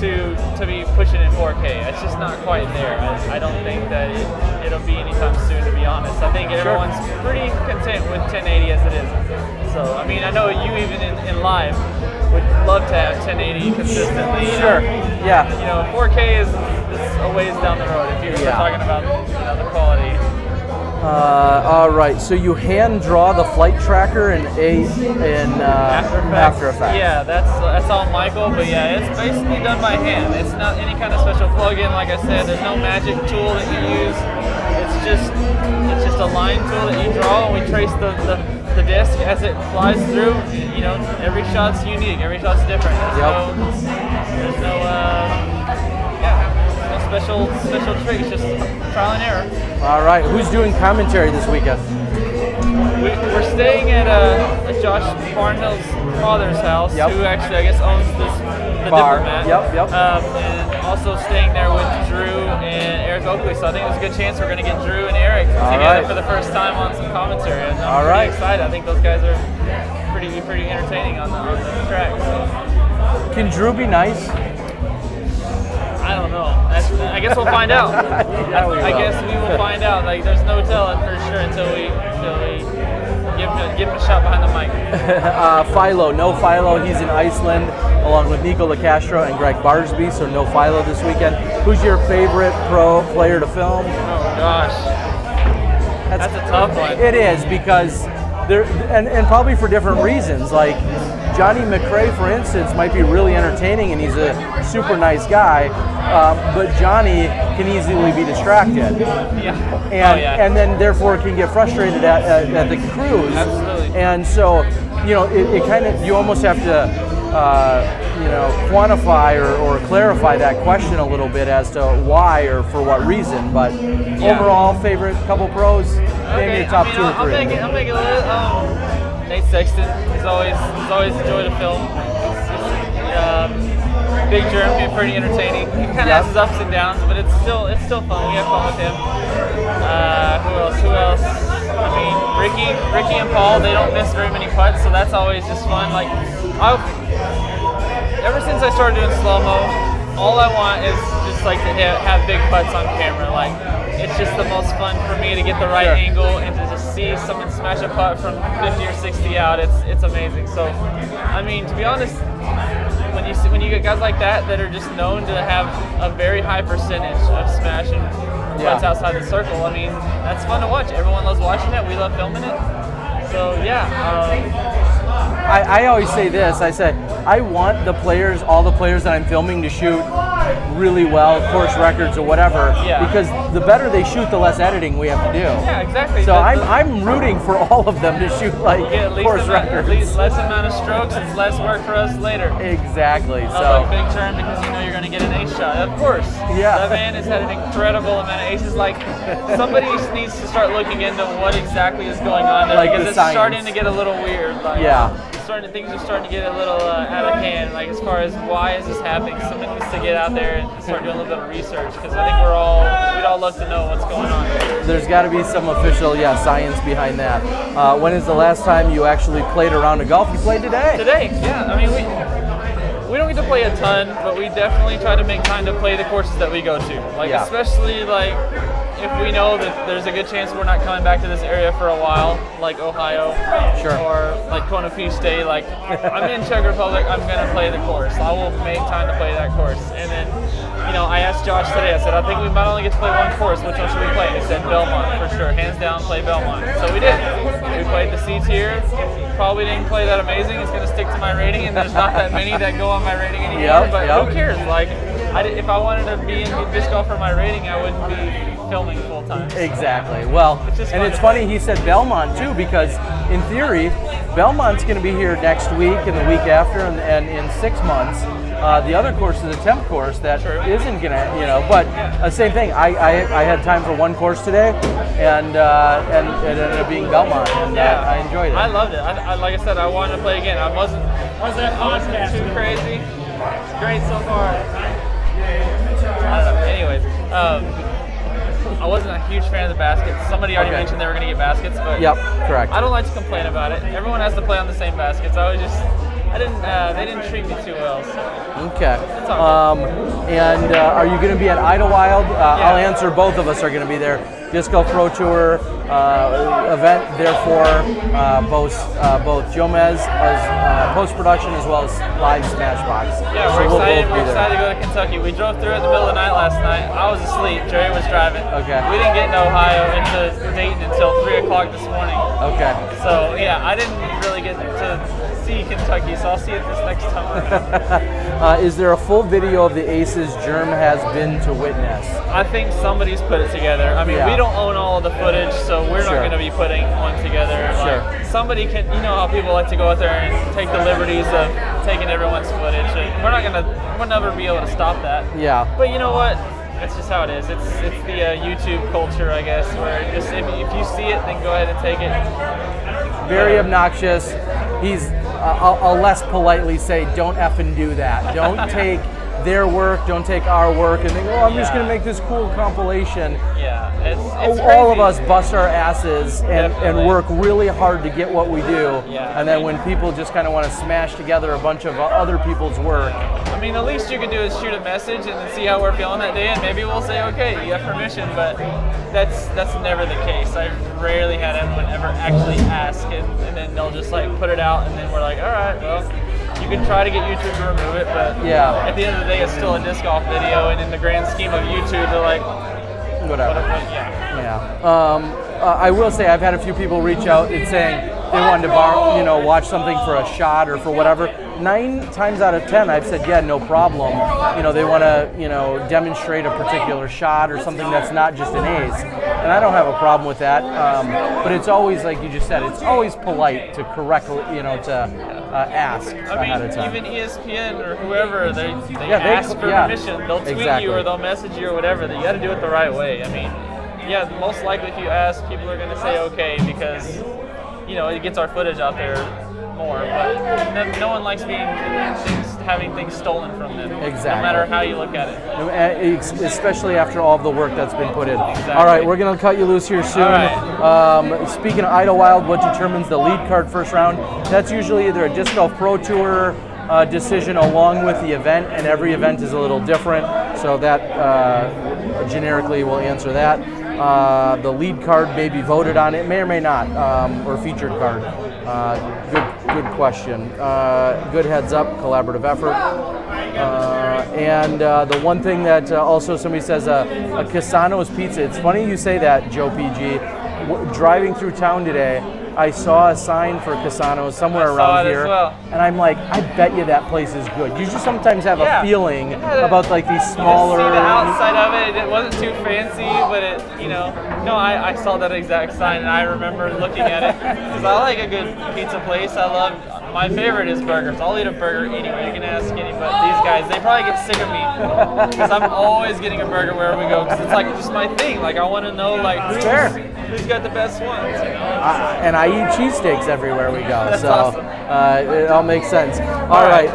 [SPEAKER 4] to be pushing in 4K. It's just not quite there. I don't think that it'll be anytime soon, to be honest. I think everyone's pretty content with 1080 as it is. So, I mean, I know you even in live would love to have 1080 consistently.
[SPEAKER 1] Sure. Yeah.
[SPEAKER 4] You know, 4K is a ways down the road if you're talking about the quality.
[SPEAKER 1] All right. So you hand draw the flight tracker in After Effects.
[SPEAKER 4] Yeah, that's all Michael. But yeah, it's basically done by hand. It's not any kind of special plugin. Like I said, there's no magic tool that you use. It's just a line tool that you draw, and we trace the the disc as it flies through. You know, every shot's unique. Every shot's different. There's no special tricks. Just trial and error.
[SPEAKER 1] All right. Who's doing commentary this weekend?
[SPEAKER 4] We're staying at Josh Barnhill's father's house, who actually, I guess, owns the
[SPEAKER 1] bar.
[SPEAKER 4] Diplomat. And also staying there with Drew and Eric Oakley. So I think there's a good chance we're going to get Drew and Eric together for the first time on some commentary. And I'm pretty excited. I think those guys are pretty entertaining on the track. So.
[SPEAKER 1] Can Drew be nice?
[SPEAKER 4] I don't know. I guess we'll find out. I guess we will find out. Like, there's no telling for sure until we give him a shot behind the mic.
[SPEAKER 1] Philo, no Philo. He's in Iceland along with Nico LaCastro and Greg Barsby. So no Philo this weekend. Who's your favorite pro player to film?
[SPEAKER 4] Oh gosh, that's a tough one.
[SPEAKER 1] It is, because and probably for different reasons. Like Johnny McRae, for instance, might be really entertaining and he's a super nice guy, but Johnny can easily be distracted. And then therefore can get frustrated at the crews.
[SPEAKER 4] Absolutely.
[SPEAKER 1] And so, you know, it kind of, you almost have to quantify or clarify that question a little bit as to why or for what reason. But overall, favorite couple pros, maybe your top 2 or 3.
[SPEAKER 4] I'll make it a little. Nate Sexton is always a joy to film. Big Germ, he's pretty entertaining. He kind of has his ups and downs, but it's still fun. We have fun with him. Who else? I mean, Ricky and Paul, they don't miss very many putts, so that's always just fun. Like, ever since I started doing slow-mo, all I want is just like to have big putts on camera. Like, it's just the most fun for me to get the right angle and to just see someone smash a putt from 50 or 60 out. It's amazing. So, I mean, to be honest, when you get guys like that are just known to have a very high percentage of smashing putts outside the circle, I mean, that's fun to watch. Everyone loves watching it. We love filming it. So
[SPEAKER 1] I always say this. I say I want all the players that I'm filming to shoot really well, course records or whatever, because the better they shoot, the less editing we have to do.
[SPEAKER 4] Yeah, exactly.
[SPEAKER 1] So I'm rooting for all of them to shoot like course records.
[SPEAKER 4] At least less amount of strokes, it's less work for us later.
[SPEAKER 1] Exactly.
[SPEAKER 4] Like big turn because you know you're going to get an ace shot. Of course.
[SPEAKER 1] Yeah.
[SPEAKER 4] That man has had an incredible amount of aces. Like, somebody needs to start looking into what exactly is going on there, because it's starting to get a little weird. Like, things are starting to get a little out of hand, like as far as why is this happening. Someone needs to get out there and start doing a little bit of research, because I think we'd all love to know what's going on.
[SPEAKER 1] There's got to be some official science behind that. When is the last time you actually played a round of golf? You played today?
[SPEAKER 4] Today, yeah. I mean, we don't get to play a ton, but we definitely try to make time to play the courses that we go to. Like, especially like if we know that there's a good chance we're not coming back to this area for a while, like Ohio, or like Kona Peace Day, like I'm in Czech Republic, I'm gonna play the course. I will make time to play that course. And then, I asked Josh today, I said, I think we might only get to play one course, which one should we play? And he said Belmont, for sure, hands down, play Belmont. So we did. We played the C tier, probably didn't play that amazing, it's gonna stick to my rating, and there's not that many that go on my rating anymore, but who cares? Like, if I wanted to be in disc golf for my rating, I wouldn't be filming full time.
[SPEAKER 1] Exactly. Well, and it's funny he said Belmont too, because in theory, Belmont's going to be here next week and the week after, and in 6 months. The other course is a temp course that isn't going to, but same thing. I had time for one course today, and it ended up being Belmont, and I enjoyed it.
[SPEAKER 4] I loved it. Like I said, I wanted to play again. I wasn't too crazy. It's great so far. I don't know. Anyways, I wasn't a huge fan of the baskets. Somebody already mentioned they were going to get baskets, but
[SPEAKER 1] correct.
[SPEAKER 4] I don't like to complain about it. Everyone has to play on the same baskets. They didn't treat me too well. So.
[SPEAKER 1] Okay. And are you going to be at Idlewild? I'll answer. Both of us are going to be there. Disc Golf Pro Tour event, therefore both Jomez post-production as well as live Smashbox.
[SPEAKER 4] Yeah, we're excited. We're excited to go to Kentucky. We drove through in the middle of the night last night. I was asleep. Jerry was driving.
[SPEAKER 1] Okay.
[SPEAKER 4] We didn't get to Ohio into Dayton until 3 o'clock this morning.
[SPEAKER 1] Okay.
[SPEAKER 4] So I didn't really get to see Kentucky, so I'll see it this next time.
[SPEAKER 1] Is there a full video of the aces Germ has been to witness?
[SPEAKER 4] I think somebody's put it together. I mean, we we don't own all of the footage, so we're not going to be putting one together. Like, somebody can, you know how people like to go out there and take the liberties of taking everyone's footage. And we'll never be able to stop that.
[SPEAKER 1] Yeah.
[SPEAKER 4] But you know what? That's just how it is. It's the YouTube culture, I guess, where just if you see it, then go ahead and take it.
[SPEAKER 1] Very obnoxious. I'll less politely say, don't effing do that. Don't take their work, don't take our work, and think, oh, I'm just going to make this cool compilation.
[SPEAKER 4] Yeah, it's
[SPEAKER 1] all
[SPEAKER 4] crazy.
[SPEAKER 1] of us bust our asses and work really hard to get what we do.
[SPEAKER 4] Yeah,
[SPEAKER 1] and then when people just kind of want to smash together a bunch of other people's work.
[SPEAKER 4] I mean, the least you can do is shoot a message and then see how we're feeling that day, and maybe we'll say, okay, you have permission, but that's never the case. I've rarely had anyone ever actually ask, and then they'll just like put it out, and then we're like, all right, well, you can try to get YouTube to remove it, but at the end of the day, it's still a disc golf video, and in the grand scheme of YouTube, they're like,
[SPEAKER 1] whatever.
[SPEAKER 4] Yeah.
[SPEAKER 1] I will say I've had a few people reach out and saying they wanted to borrow, watch something for a shot or for whatever. 9 times out of 10, I've said, yeah, no problem. They want to, demonstrate a particular shot or something that's not just an ace, and I don't have a problem with that. But it's always, like you just said, it's always polite to correctly, to ask ahead of time.
[SPEAKER 4] Even ESPN or whoever, they ask for permission. They'll tweet you or they'll message you or whatever. You got to do it the right way. I mean, most likely if you ask, people are going to say okay because, it gets our footage out there more. But no one likes having things stolen from them.
[SPEAKER 1] Exactly.
[SPEAKER 4] No matter how you look at it.
[SPEAKER 1] Especially after all of the work that's been put in.
[SPEAKER 4] Exactly.
[SPEAKER 1] All right, we're going to cut you loose here soon. Right. Speaking of Idlewild, what determines the lead card first round? That's usually either a Disc Golf Pro Tour decision along with the event, and every event is a little different. So that generically will answer that. The lead card may be voted on. It may or may not, or featured card. Good question. Good heads up, collaborative effort. And the one thing that also somebody says, a Casano's Pizza. It's funny you say that, Joe PG. Driving through town today, I saw a sign for Casano's somewhere around here, and I'm like, I bet you that place is good. You just sometimes have a feeling about like these smaller.
[SPEAKER 4] See the outside of it. It wasn't too fancy, but I saw that exact sign, and I remember looking at it because I like a good pizza place. My favorite is burgers. I'll eat a burger anywhere. You can ask anybody. These guys, they probably get sick of me because I'm always getting a burger wherever we go because it's like just my thing. Like I want to know who's got the best ones.
[SPEAKER 1] And I eat cheesesteaks everywhere we go,
[SPEAKER 4] That's
[SPEAKER 1] so
[SPEAKER 4] awesome.
[SPEAKER 1] It all makes sense. All right,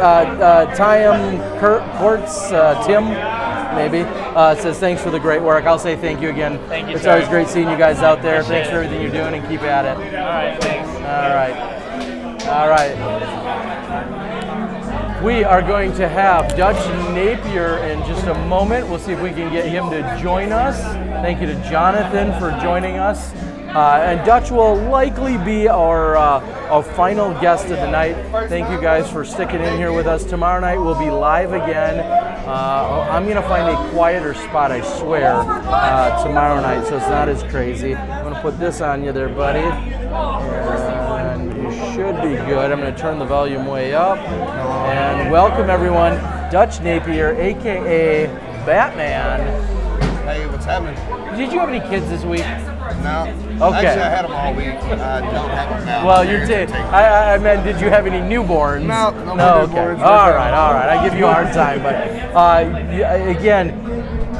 [SPEAKER 1] Quartz, Tim, maybe, says thanks for the great work. I'll say thank you again.
[SPEAKER 4] Thank you,
[SPEAKER 1] It's
[SPEAKER 4] sir.
[SPEAKER 1] always great seeing you guys out there.
[SPEAKER 4] Appreciate
[SPEAKER 1] Thanks for everything you're doing, and keep at it.
[SPEAKER 4] All right, thanks.
[SPEAKER 1] All right. We are going to have Dutch Napier in just a moment. We'll see if we can get him to join us. Thank you to Jonathan for joining us. And Dutch will likely be our final guest of the night. Thank you guys for sticking in here with us. Tomorrow night we'll be live again. I'm going to find a quieter spot, I swear, tomorrow night, so it's not as crazy. I'm going to put this on you there, buddy. And you should be good. I'm going to turn the volume way up. And welcome, everyone. Dutch Napier, a.k.a. Batman.
[SPEAKER 5] Hey, what's happening?
[SPEAKER 1] Did you have any kids this week?
[SPEAKER 5] No.
[SPEAKER 1] Okay.
[SPEAKER 5] Actually, I had them all week. I don't have them now.
[SPEAKER 1] Well, you did. I meant, did you have any newborns?
[SPEAKER 5] No
[SPEAKER 1] Okay.
[SPEAKER 5] newborns.
[SPEAKER 1] All right. I give you a hard time, but again,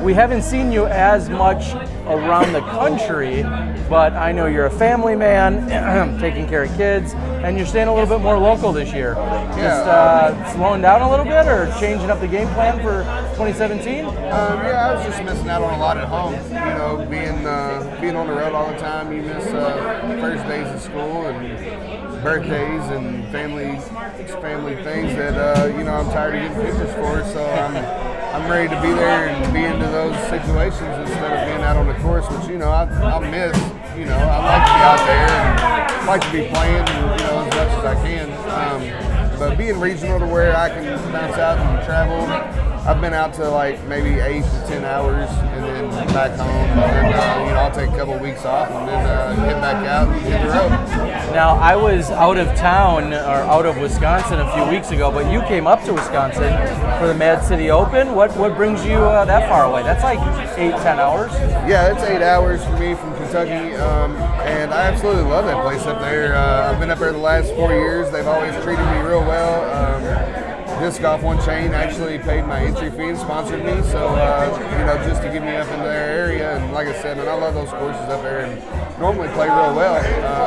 [SPEAKER 1] we haven't seen you as much around the country, but I know you're a family man, taking care of kids, and you're staying a little bit more local this year.
[SPEAKER 5] Yeah.
[SPEAKER 1] Just slowing down a little bit, or changing up the game plan for 2017?
[SPEAKER 5] I was just missing out on a lot at home. Being on the road all the time, you miss first days of school and birthdays and family things that I'm tired of getting pictures for. So I'm ready to be there and be into those situations instead of being out on the course, which I miss. I like to be out there and like to be playing as much as I can. But being regional to where I can bounce out and travel I've been out to like maybe 8 to 10 hours and then back home. And then, I'll take a couple of weeks off and then get back out and hit the road.
[SPEAKER 1] Now, I was out of town, or out of Wisconsin a few weeks ago, but you came up to Wisconsin for the Mad City Open. What brings you that far away? That's like 8-10 hours?
[SPEAKER 5] Yeah, it's 8 hours for me from Kentucky, and I absolutely love that place up there. I've been up there the last 4 years. They've always treated me real well. Disc Golf One Chain actually paid my entry fee and sponsored me, so just to get me up into their area. And like I said, I love those courses up there and normally play real well.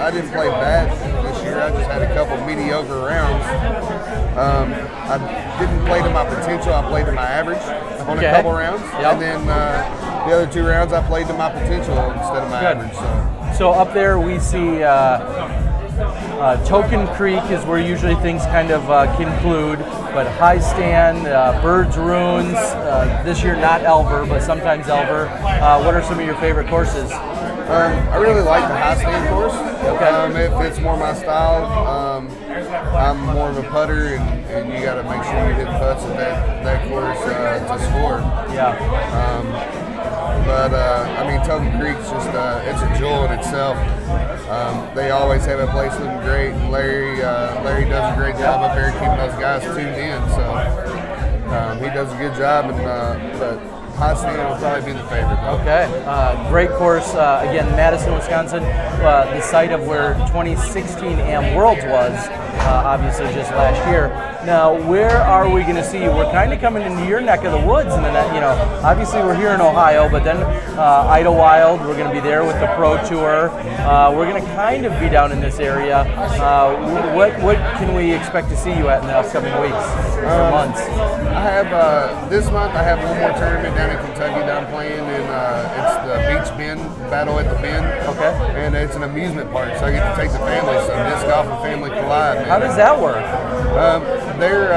[SPEAKER 5] I didn't play bad this year. I just had a couple mediocre rounds. I didn't play to my potential. I played to my average on a couple rounds, and then the other 2 rounds I played to my potential instead of my average.
[SPEAKER 1] So up there we see Token Creek is where usually things kind of conclude, but High Stand, Bird's Ruins, this year not Elver, but sometimes Elver. What are some of your favorite courses?
[SPEAKER 5] I really like the High Stand course. Okay. It fits more my style. I'm more of a putter, and you got to make sure you hit putts at that course to score.
[SPEAKER 1] Yeah.
[SPEAKER 5] Token Creek's just, it's a jewel in itself. They always have a place looking great, and Larry does a great job up there keeping those guys tuned in, so he does a good job, but High Stand will probably be the favorite.
[SPEAKER 1] Okay, great course. Again, Madison, Wisconsin, the site of where 2016 AM Worlds was, obviously just last year. Now, where are we going to see you? We're kind of coming into your neck of the woods, and then obviously we're here in Ohio, but then Idlewild, we're going to be there with the Pro Tour. We're going to kind of be down in this area. What can we expect to see you at in the upcoming weeks or months?
[SPEAKER 5] I have this month. I have one more tournament down in Kentucky that I'm playing, and it's the Beach Bend Battle at the Bend. Okay. And it's an amusement park, so I get to take the family. So disc golf and family collide.
[SPEAKER 1] How does that work?
[SPEAKER 5] They're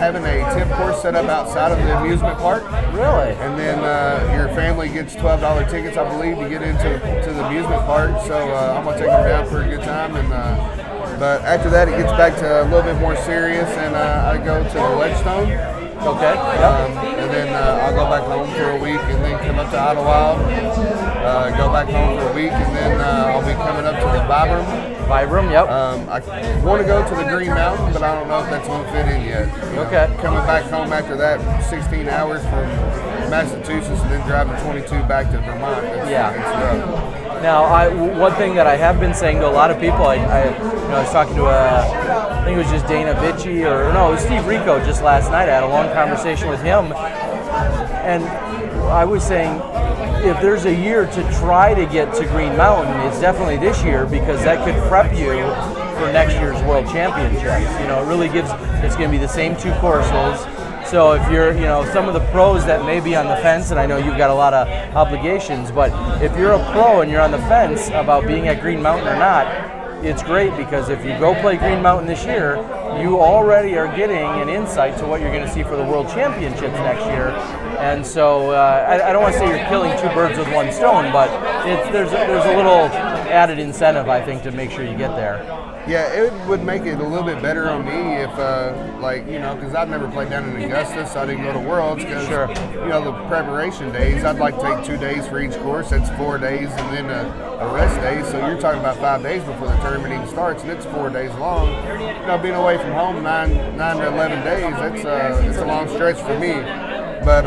[SPEAKER 5] having a tip course set up outside of the amusement park.
[SPEAKER 1] Really?
[SPEAKER 5] And then your family gets $12 tickets, I believe, to get into the amusement park. So I'm gonna take them down for a good time. And but after that, it gets back to a little bit more serious, and I go to the Ledgestone.
[SPEAKER 1] Okay.
[SPEAKER 5] And then I'll go back home for a week, and then come up to Idlewild. Go back home for a week, and then I'll be coming up to the Booom.
[SPEAKER 1] Yep.
[SPEAKER 5] I want to go to the Green Mountain, but I don't know if that's going to fit in yet.
[SPEAKER 1] Okay.
[SPEAKER 5] Coming back home after that, 16 hours from Massachusetts, and then driving 22 back to Vermont. It's rough.
[SPEAKER 1] Now, one thing that I have been saying to a lot of people, I was talking to I think it was just Dana Vici, or no, it was Steve Rico just last night. I had a long conversation with him, and I was saying, if there's a year to try to get to Green Mountain, it's definitely this year, because that could prep you for next year's World Championships. It really it's going to be the same 2 courses. So if you're, some of the pros that may be on the fence, and I know you've got a lot of obligations, but if you're a pro and you're on the fence about being at Green Mountain or not, it's great, because if you go play Green Mountain this year, you already are getting an insight to what you're going to see for the World Championships next year. And so I don't want to say you're killing 2 birds with 1 stone, but there's a little added incentive, I think, to make sure you get there.
[SPEAKER 5] Yeah, it would make it a little bit better on me if, because I've never played down in Augusta, so I didn't go to Worlds. Because, the preparation days, I'd like to take 2 days for each course. That's 4 days, and then a rest day. So you're talking about 5 days before the tournament even starts, and it's 4 days long. Being away from home 9 to 11 days, it's a long stretch for me. But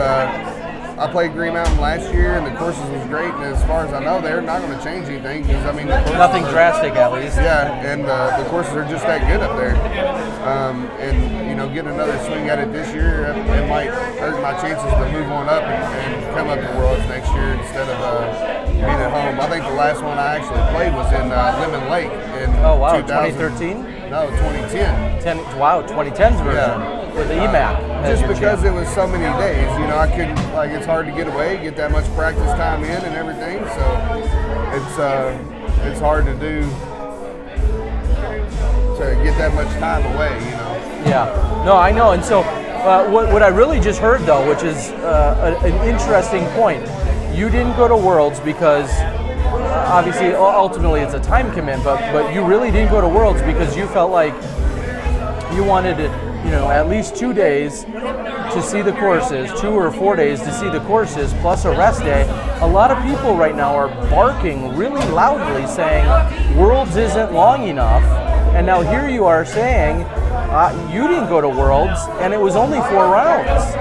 [SPEAKER 5] I played Green Mountain last year, and the courses was great. And as far as I know, they're not going to change anything, because the courses
[SPEAKER 1] nothing drastic, at least.
[SPEAKER 5] Yeah, and the courses are just that good up there. Getting another swing at it this year, it might hurt my chances to move on up and come up to Worlds next year instead of being at home. I think the last one I actually played was in Lemon Lake in
[SPEAKER 1] 2013?
[SPEAKER 5] No, 2010.
[SPEAKER 1] 2010's version with the EMAC.
[SPEAKER 5] Just because it was so many days, I couldn't, it's hard to get away, get that much practice time in and everything, so it's hard to do, to get that much time away,
[SPEAKER 1] Yeah, no, I know, and so what I really just heard, though, which is an interesting point, you didn't go to Worlds because obviously, ultimately, it's a time commitment, but you really didn't go to Worlds because you felt like you wanted to, at least 2 days to see the courses, 2 or 4 days to see the courses, plus a rest day, a lot of people right now are barking really loudly saying, Worlds isn't long enough. And now here you are saying, you didn't go to Worlds, and it was only 4 rounds.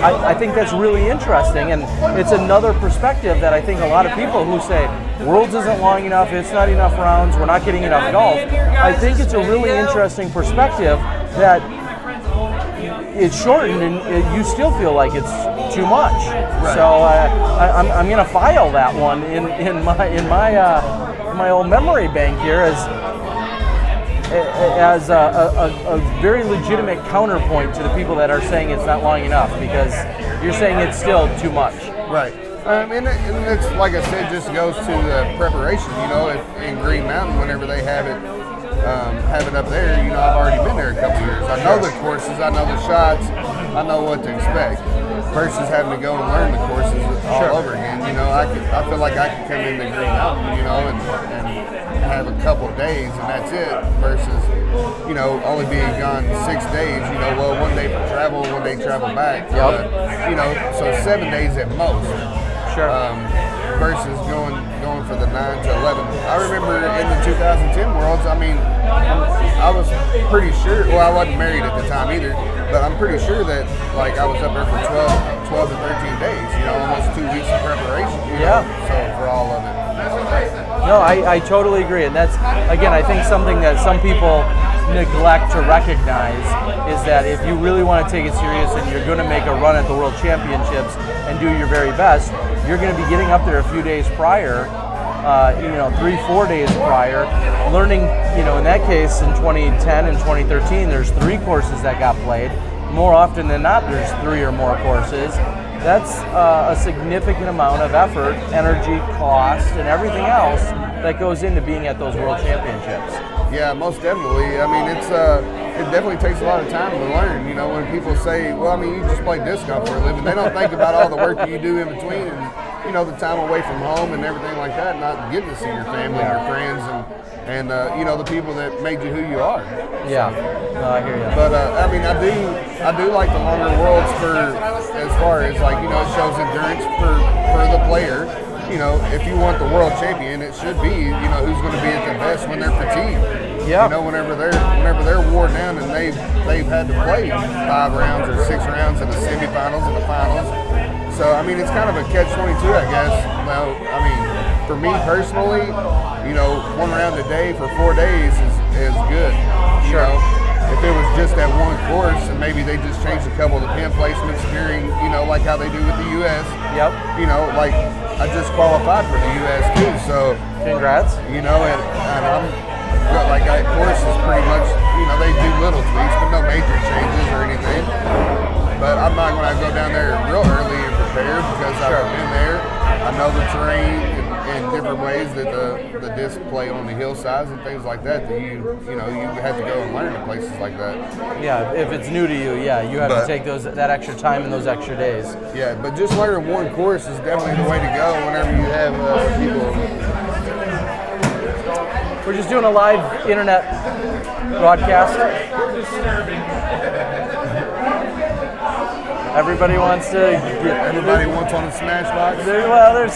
[SPEAKER 1] I think that's really interesting, and it's another perspective that I think a lot of people who say, Worlds isn't long enough, it's not enough rounds, we're not getting enough golf. I think it's a really interesting perspective that it's shortened and you still feel like it's too much. Right. So I'm going to file that one in my old memory bank here as a very legitimate counterpoint to the people that are saying it's not long enough, because you're saying it's still too much.
[SPEAKER 5] Right. And it's, like I said, just goes to the preparation. You know, in Green Mountain, whenever they have it up there, you know, I've already been there a couple years. I know the courses, I know the shots, I know what to expect. Versus having to go and learn the courses all over again. You know, I feel like I could come into Green Mountain, you know, and have a couple of days and that's it. Versus, you know, only being gone 6 days. You know, well, 1 day for travel, 1 day travel back.
[SPEAKER 1] Yep.
[SPEAKER 5] You know, so 7 days at most.
[SPEAKER 1] Sure.
[SPEAKER 5] Versus going for the 9 to 11. I remember in the 2010 Worlds, I mean, I was pretty sure, well, I wasn't married at the time either, but I'm pretty sure that, like, I was up there for 12 to 13 days, you know, almost 2 weeks of preparation.
[SPEAKER 1] Yeah.
[SPEAKER 5] So for all of it.
[SPEAKER 1] No, I totally agree. And that's, again, I think something that some people neglect to recognize is that if you really want to take it serious and you're going to make a run at the World Championships and do your very best, you're going to be getting up there a few days prior, 3-4 days prior, learning, you know, in that case in 2010 and 2013, there's 3 courses that got played. More often than not, there's 3 or more courses. That's a significant amount of effort, energy, cost, and everything else that goes into being at those World Championships.
[SPEAKER 5] Yeah, most definitely. I mean, it definitely takes a lot of time to learn. You know, when people say, well, I mean, you just play disc golf for a living, they don't think about all the work that you do in between and, you know, the time away from home and everything like that, not getting to see your family, your friends, and you know, the people that made you who you are.
[SPEAKER 1] Yeah, no, I hear you.
[SPEAKER 5] But I mean, I do like the longer Worlds for, as far as, like, you know, it shows endurance for the player. You know, if you want the world champion, it should be, you know, who's going to be at their best when they're fatigued.
[SPEAKER 1] Yeah.
[SPEAKER 5] You know, whenever they're worn down and they've had to play 5 rounds or 6 rounds in the semifinals and the finals. So I mean, it's kind of a catch-22, I guess. Now, I mean, for me personally, you know, 1 round a day for 4 days is good. You know, if it was just that one course and maybe they just changed a couple of the pin placements during, you know, like how they do with the U.S.
[SPEAKER 1] Yep.
[SPEAKER 5] You know, like I just qualified for the U.S. too, so
[SPEAKER 1] congrats.
[SPEAKER 5] You know, and I'm like that course is pretty much, you know, they do little tweaks, but no major changes or anything. But I'm not going to go down there real early and prepare because I've been there. I know the terrain in different ways that the disc play on the hillsides and things like that. That you have to go and learn in places like that.
[SPEAKER 1] Yeah, if it's new to you, you have to take that extra time and those extra days.
[SPEAKER 5] Yeah, but just learning one course is definitely the way to go whenever you have people.
[SPEAKER 1] We're just doing a live internet broadcast. Everybody wants to get.
[SPEAKER 5] Everybody wants on the Smashbox.
[SPEAKER 1] There's.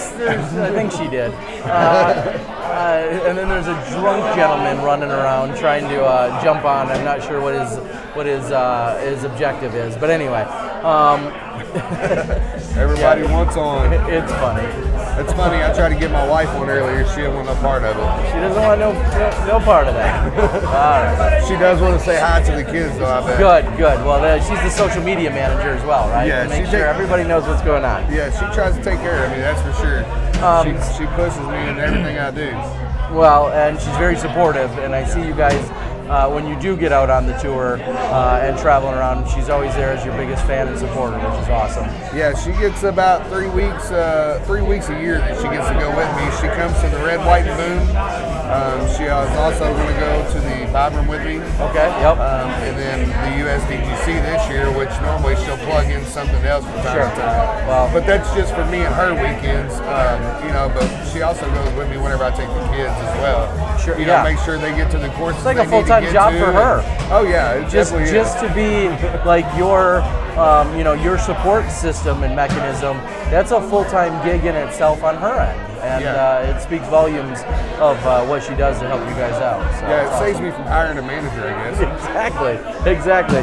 [SPEAKER 1] I think she did. And then there's a drunk gentleman running around trying to jump on. I'm not sure what his objective is, but anyway.
[SPEAKER 5] Everybody wants on.
[SPEAKER 1] It's funny.
[SPEAKER 5] It's funny. I tried to get my wife on earlier. She didn't want no part of it.
[SPEAKER 1] She doesn't want no part of that. All right.
[SPEAKER 5] She does want to say hi to the kids, though, I bet.
[SPEAKER 1] Good. Well, she's the social media manager as well, right?
[SPEAKER 5] Yeah.
[SPEAKER 1] To make sure everybody knows what's going on.
[SPEAKER 5] Yeah, she tries to take care of me, that's for sure. She pushes me in everything I do.
[SPEAKER 1] Well, and she's very supportive, and I see you guys when you do get out on the tour and traveling around. She's always there as your biggest fan and supporter, which is awesome.
[SPEAKER 5] Yeah, she gets about 3 weeks a year that she gets to go with me. She comes to the Red, White, and Booom. She is also going to go to the Booom with me.
[SPEAKER 1] Okay, yep.
[SPEAKER 5] And then the USDGC this year, which normally she'll plug in something else from time to time.
[SPEAKER 1] Well,
[SPEAKER 5] but that's just for me and her weekends, you know, but she also goes with me whenever I take the kids as well.
[SPEAKER 1] Sure,
[SPEAKER 5] you know, make sure they get to the courses.
[SPEAKER 1] It's like a full-time job for her.
[SPEAKER 5] Oh yeah, it
[SPEAKER 1] just
[SPEAKER 5] is.
[SPEAKER 1] To be like your, you know, your support system and mechanism. That's a full-time gig in itself on her end, and it speaks volumes of what she does to help you guys out. So
[SPEAKER 5] yeah, it saves me from hiring a manager, I guess.
[SPEAKER 1] Exactly.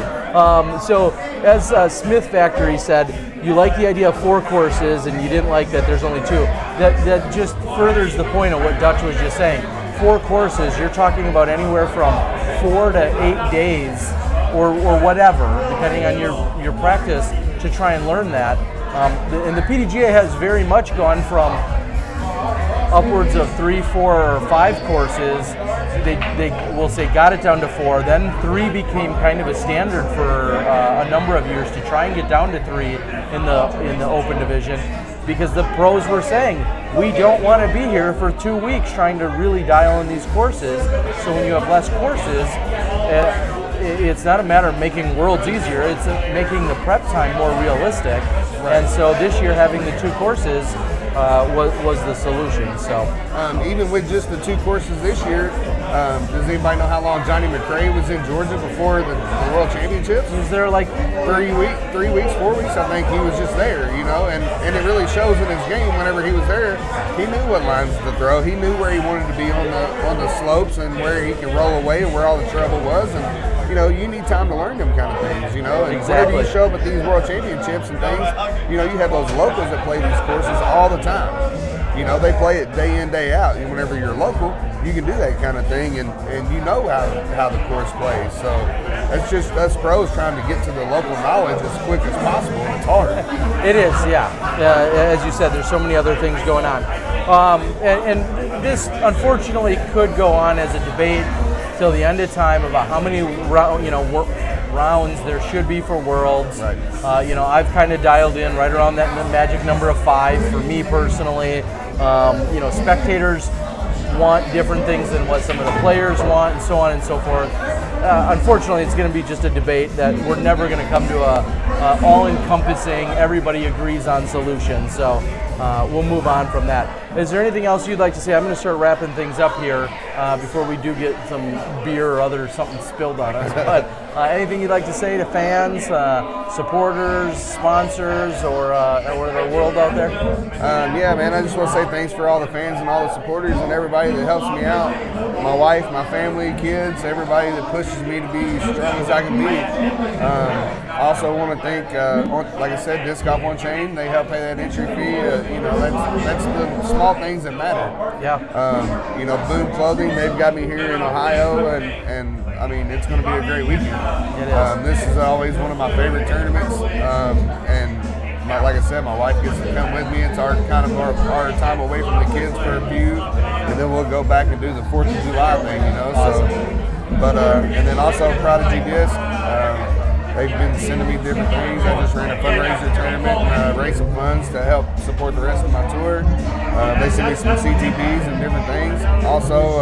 [SPEAKER 1] So as Smith Factory said, you like the idea of 4 courses, and you didn't like that there's only 2. That just furthers the point of what Dutch was just saying. 4 courses, you're talking about anywhere from 4 to 8 days, or whatever, depending on your practice, to try and learn that. And the PDGA has very much gone from upwards of 3, 4, or 5 courses. They will say got it down to 4. Then 3 became kind of a standard for a number of years to try and get down to 3 in the open division, because the pros were saying we don't want to be here for 2 weeks trying to really dial in these courses. So when you have less courses, it's not a matter of making worlds easier. It's making the prep time more realistic. Right. And so this year having the 2 courses was the solution. So
[SPEAKER 5] even with just the 2 courses this year, does anybody know how long Johnny McRae was in Georgia before the World Championships?
[SPEAKER 1] Was there like
[SPEAKER 5] 3 weeks, 4 weeks? I think he was just there, you know, and it really shows in his game. Whenever he was there, he knew what lines to throw. He knew where he wanted to be on the slopes and where he could roll away and where all the trouble was. And you know, you need time to learn them kind of things, you know. And whenever you show up at these World Championships and things, you know, you have those locals that play these courses all the time. You know, they play it day in, day out. And whenever you're local, you can do that kind of thing, and you know how the course plays. So it's just us pros trying to get to the local knowledge as quick as possible, and it's hard.
[SPEAKER 1] It is, yeah. As you said, there's so many other things going on. And this, unfortunately, could go on as a debate till the end of time about how many rounds there should be for Worlds. Right. You know, I've kind of dialed in right around that magic number of 5 for me personally. You know, spectators want different things than what some of the players want, and so on and so forth. Unfortunately, it's going to be just a debate that we're never going to come to a all-encompassing, everybody agrees on solution. So we'll move on from that. Is there anything else you'd like to say? I'm going to start wrapping things up here before we do get some beer or something spilled on us. But anything you'd like to say to fans, supporters, sponsors, or the world out there?
[SPEAKER 5] Yeah, man, I just want to say thanks for all the fans and all the supporters and everybody that helps me out. My wife, my family, kids, everybody that pushes me to be as strong as I can be. I also want to thank, like I said, Disc Golf On Chain. They help pay that entry fee. You know, that's the small things that matter. Yeah. You know, Booom Clothing, they've got me here in Ohio, and I mean, it's going to be a great weekend.
[SPEAKER 1] It is.
[SPEAKER 5] This is always one of my favorite tournaments, and like I said, my wife gets to come with me. It's our time away from the kids for a few, and then we'll go back and do the 4th of July thing, you know.
[SPEAKER 1] Awesome.
[SPEAKER 5] So, but and then also Prodigy Disc. They've been sending me different things. I just ran a fundraiser tournament and raised some funds to help support the rest of my tour. They sent me some CTPs and different things. Also,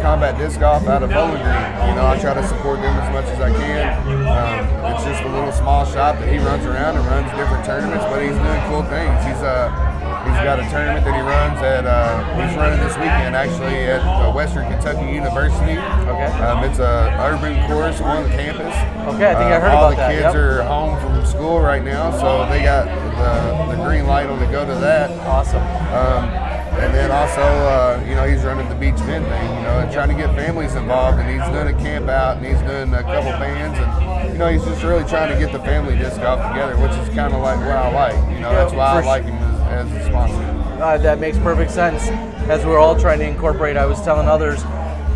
[SPEAKER 5] Combat Disc Golf out of Bowling Green. You know, I try to support them as much as I can. It's just a little small shop that he runs around and runs different tournaments, but he's doing cool things. He's got a tournament that he runs at, he's running this weekend actually at Western Kentucky University. Okay. It's a urban course on the campus.
[SPEAKER 1] Okay, I think I heard about that.
[SPEAKER 5] All the kids are home from school right now, so they got the green light on to go to that.
[SPEAKER 1] Awesome.
[SPEAKER 5] And then also, you know, he's running the Beach Men thing, you know, and trying to get families involved, and he's doing a camp out, and he's doing a couple bands, and, you know, he's just really trying to get the family disc golf together, which is kind of like what I like, you know, that's why I like him as a sponsor.
[SPEAKER 1] That makes perfect sense. As we're all trying to incorporate, I was telling others,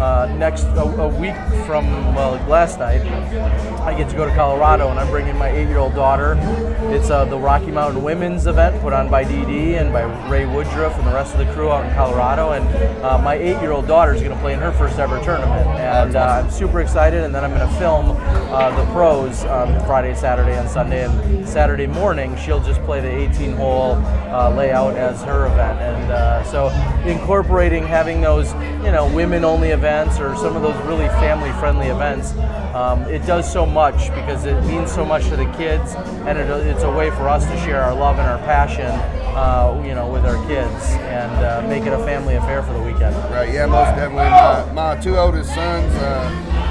[SPEAKER 1] a week from, last night, I get to go to Colorado, and I'm bringing my 8-year-old daughter. It's the Rocky Mountain Women's event put on by DD and by Ray Woodruff and the rest of the crew out in Colorado, and my 8-year-old daughter is going to play in her first ever tournament, and I'm super excited. And then I'm going to film the pros Friday, Saturday, and Sunday, and Saturday morning she'll just play the 18-hole layout as her event. And so incorporating, having those you know, women-only events or some of those really family-friendly events. It does so much because it means so much to the kids, and it's a way for us to share our love and our passion, you know, with our kids and make it a family affair for the weekend.
[SPEAKER 5] Right, yeah, most definitely. My two oldest sons,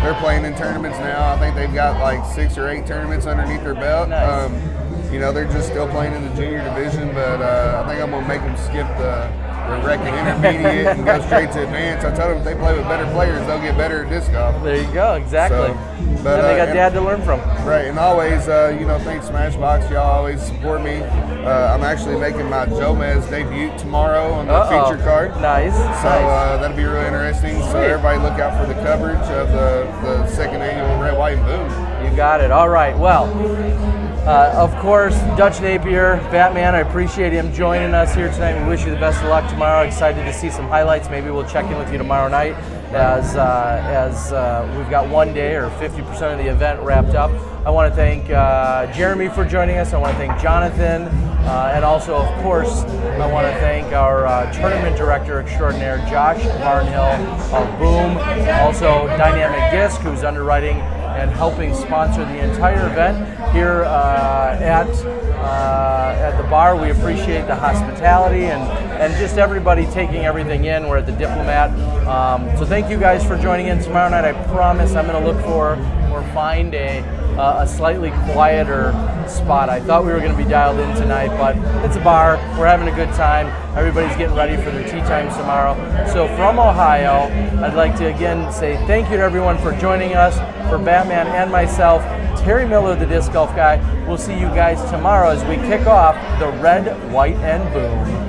[SPEAKER 5] they're playing in tournaments now. I think they've got like 6 or 8 tournaments underneath their belt.
[SPEAKER 1] Nice.
[SPEAKER 5] You know, they're just still playing in the junior division, but I think I'm going to make them skip the rec and intermediate and go straight to advance. I told them if they play with better players, they'll get better at disc golf.
[SPEAKER 1] There you go, exactly.
[SPEAKER 5] So, but,
[SPEAKER 1] and they got Dad to learn from.
[SPEAKER 5] Right, and always, you know, thanks Smashbox, y'all always support me. I'm actually making my Jomez debut tomorrow on the feature card.
[SPEAKER 1] Nice.
[SPEAKER 5] So that'll be really interesting. So everybody look out for the coverage of the second annual Red, White, and Boom.
[SPEAKER 1] You got it. All right. Well, of course, Dutch Napier, Batman, I appreciate him joining us here tonight. We wish you the best of luck tomorrow. Excited to see some highlights. Maybe we'll check in with you tomorrow night as we've got one day or 50% of the event wrapped up. I want to thank Jeremy for joining us. I want to thank Jonathan. And also, of course, I want to thank our tournament director extraordinaire, Josh Barnhill of Booom. Also, Dynamic Disc, who's underwriting and helping sponsor the entire event here at the bar. We appreciate the hospitality and just everybody taking everything in. We're at the Diplomat. So thank you guys for joining in tomorrow night. I promise I'm going to look for or find a slightly quieter spot. I thought we were going to be dialed in tonight, but it's a bar. We're having a good time. Everybody's getting ready for their tea times tomorrow. So from Ohio, I'd like to again say thank you to everyone for joining us. For Batman and myself, Terry Miller, the Disc Golf Guy. We'll see you guys tomorrow as we kick off the Red, White, and Boom.